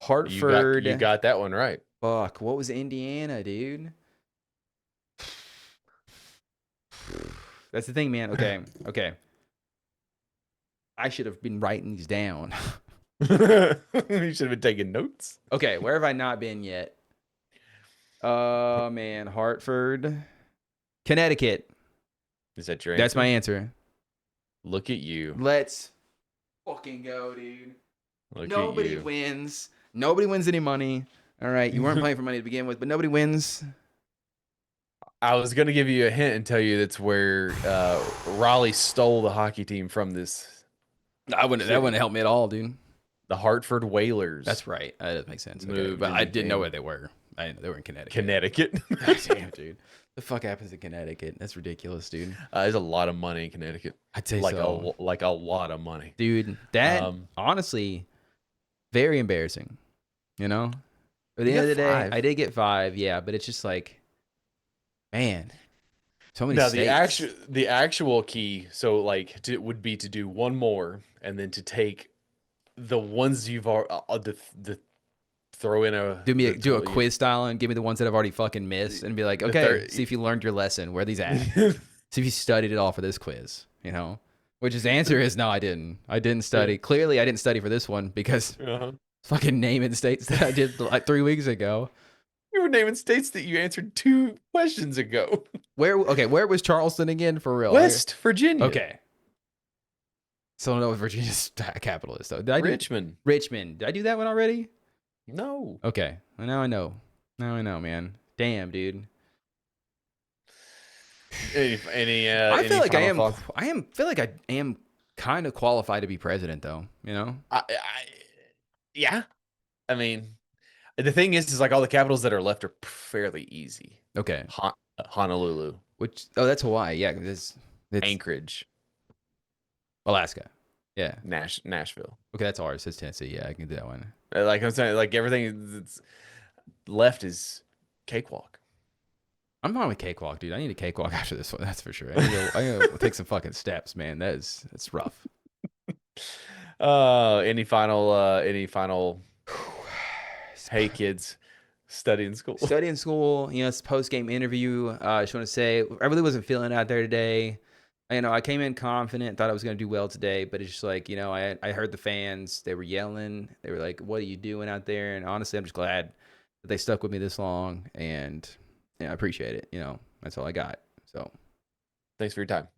Hartford. You got that one right. Fuck. What was Indiana, dude? That's the thing, man. Okay. I should have been writing these down. You should have been taking notes. Okay, where have I not been yet? Man, Hartford, Connecticut. Is that your answer? That's my answer. Look at you. Let's fucking go, dude. Look Nobody at you. wins. Nobody wins any money. All right, you weren't playing for money to begin with, but nobody wins. I was gonna give you a hint and tell you that's where Raleigh stole the hockey team from this. That wouldn't help me at all, dude. The Hartford Whalers. That's right. That does make sense. Okay. Moved But and I didn't know became- where they were. They were in Connecticut. Connecticut. Damn, dude. The fuck happens in Connecticut? That's ridiculous, dude. There's a lot of money in Connecticut. I'd say Like so. like a lot of money. Dude, that honestly, very embarrassing. You know? At the end of the day, 5. I did get 5, yeah, but it's just like, man, so many Now states. the actual key, so like would be to do one more and then to take the ones you've already throw in a Do a quiz style and give me the ones that I've already fucking missed and be like, okay, see if you learned your lesson. Where are these at? See if you studied it all for this quiz, you know? Which his answer is no, I didn't. I didn't study. Clearly, I didn't study for this one because fucking naming states that I did like 3 weeks ago. You were naming states that you answered 2 questions ago. Where was Charleston again for real? West Virginia. Okay. So I don't know what Virginia's capital is though. Did I do Richmond. Richmond? Did I do that one already? No. Okay. Well, now I know. Now I know, man. Damn, dude. I feel like I am kind of qualified to be president though, you know? Yeah. I mean, the thing is like all the capitals that are left are fairly easy. Okay. Honolulu. That's Hawaii. Yeah, it's Anchorage. Alaska. Yeah. Nashville. Okay, that's ours. It's Tennessee. Yeah, I can do that one. Like I'm saying, like everything that's left is cakewalk. I'm fine with cakewalk, dude. I need a cakewalk after this one. That's for sure. I gotta take some fucking steps, man. That's rough. Any final hey kids, study in school. Study in school, you know, it's post game interview. I just want to say I really wasn't feeling out there today. You know, I came in confident, thought I was going to do well today, but it's just like, you know, I heard the fans, they were yelling. They were like, what are you doing out there? And honestly, I'm just glad that they stuck with me this long, and I appreciate it. You know, that's all I got. So Thanks for your time.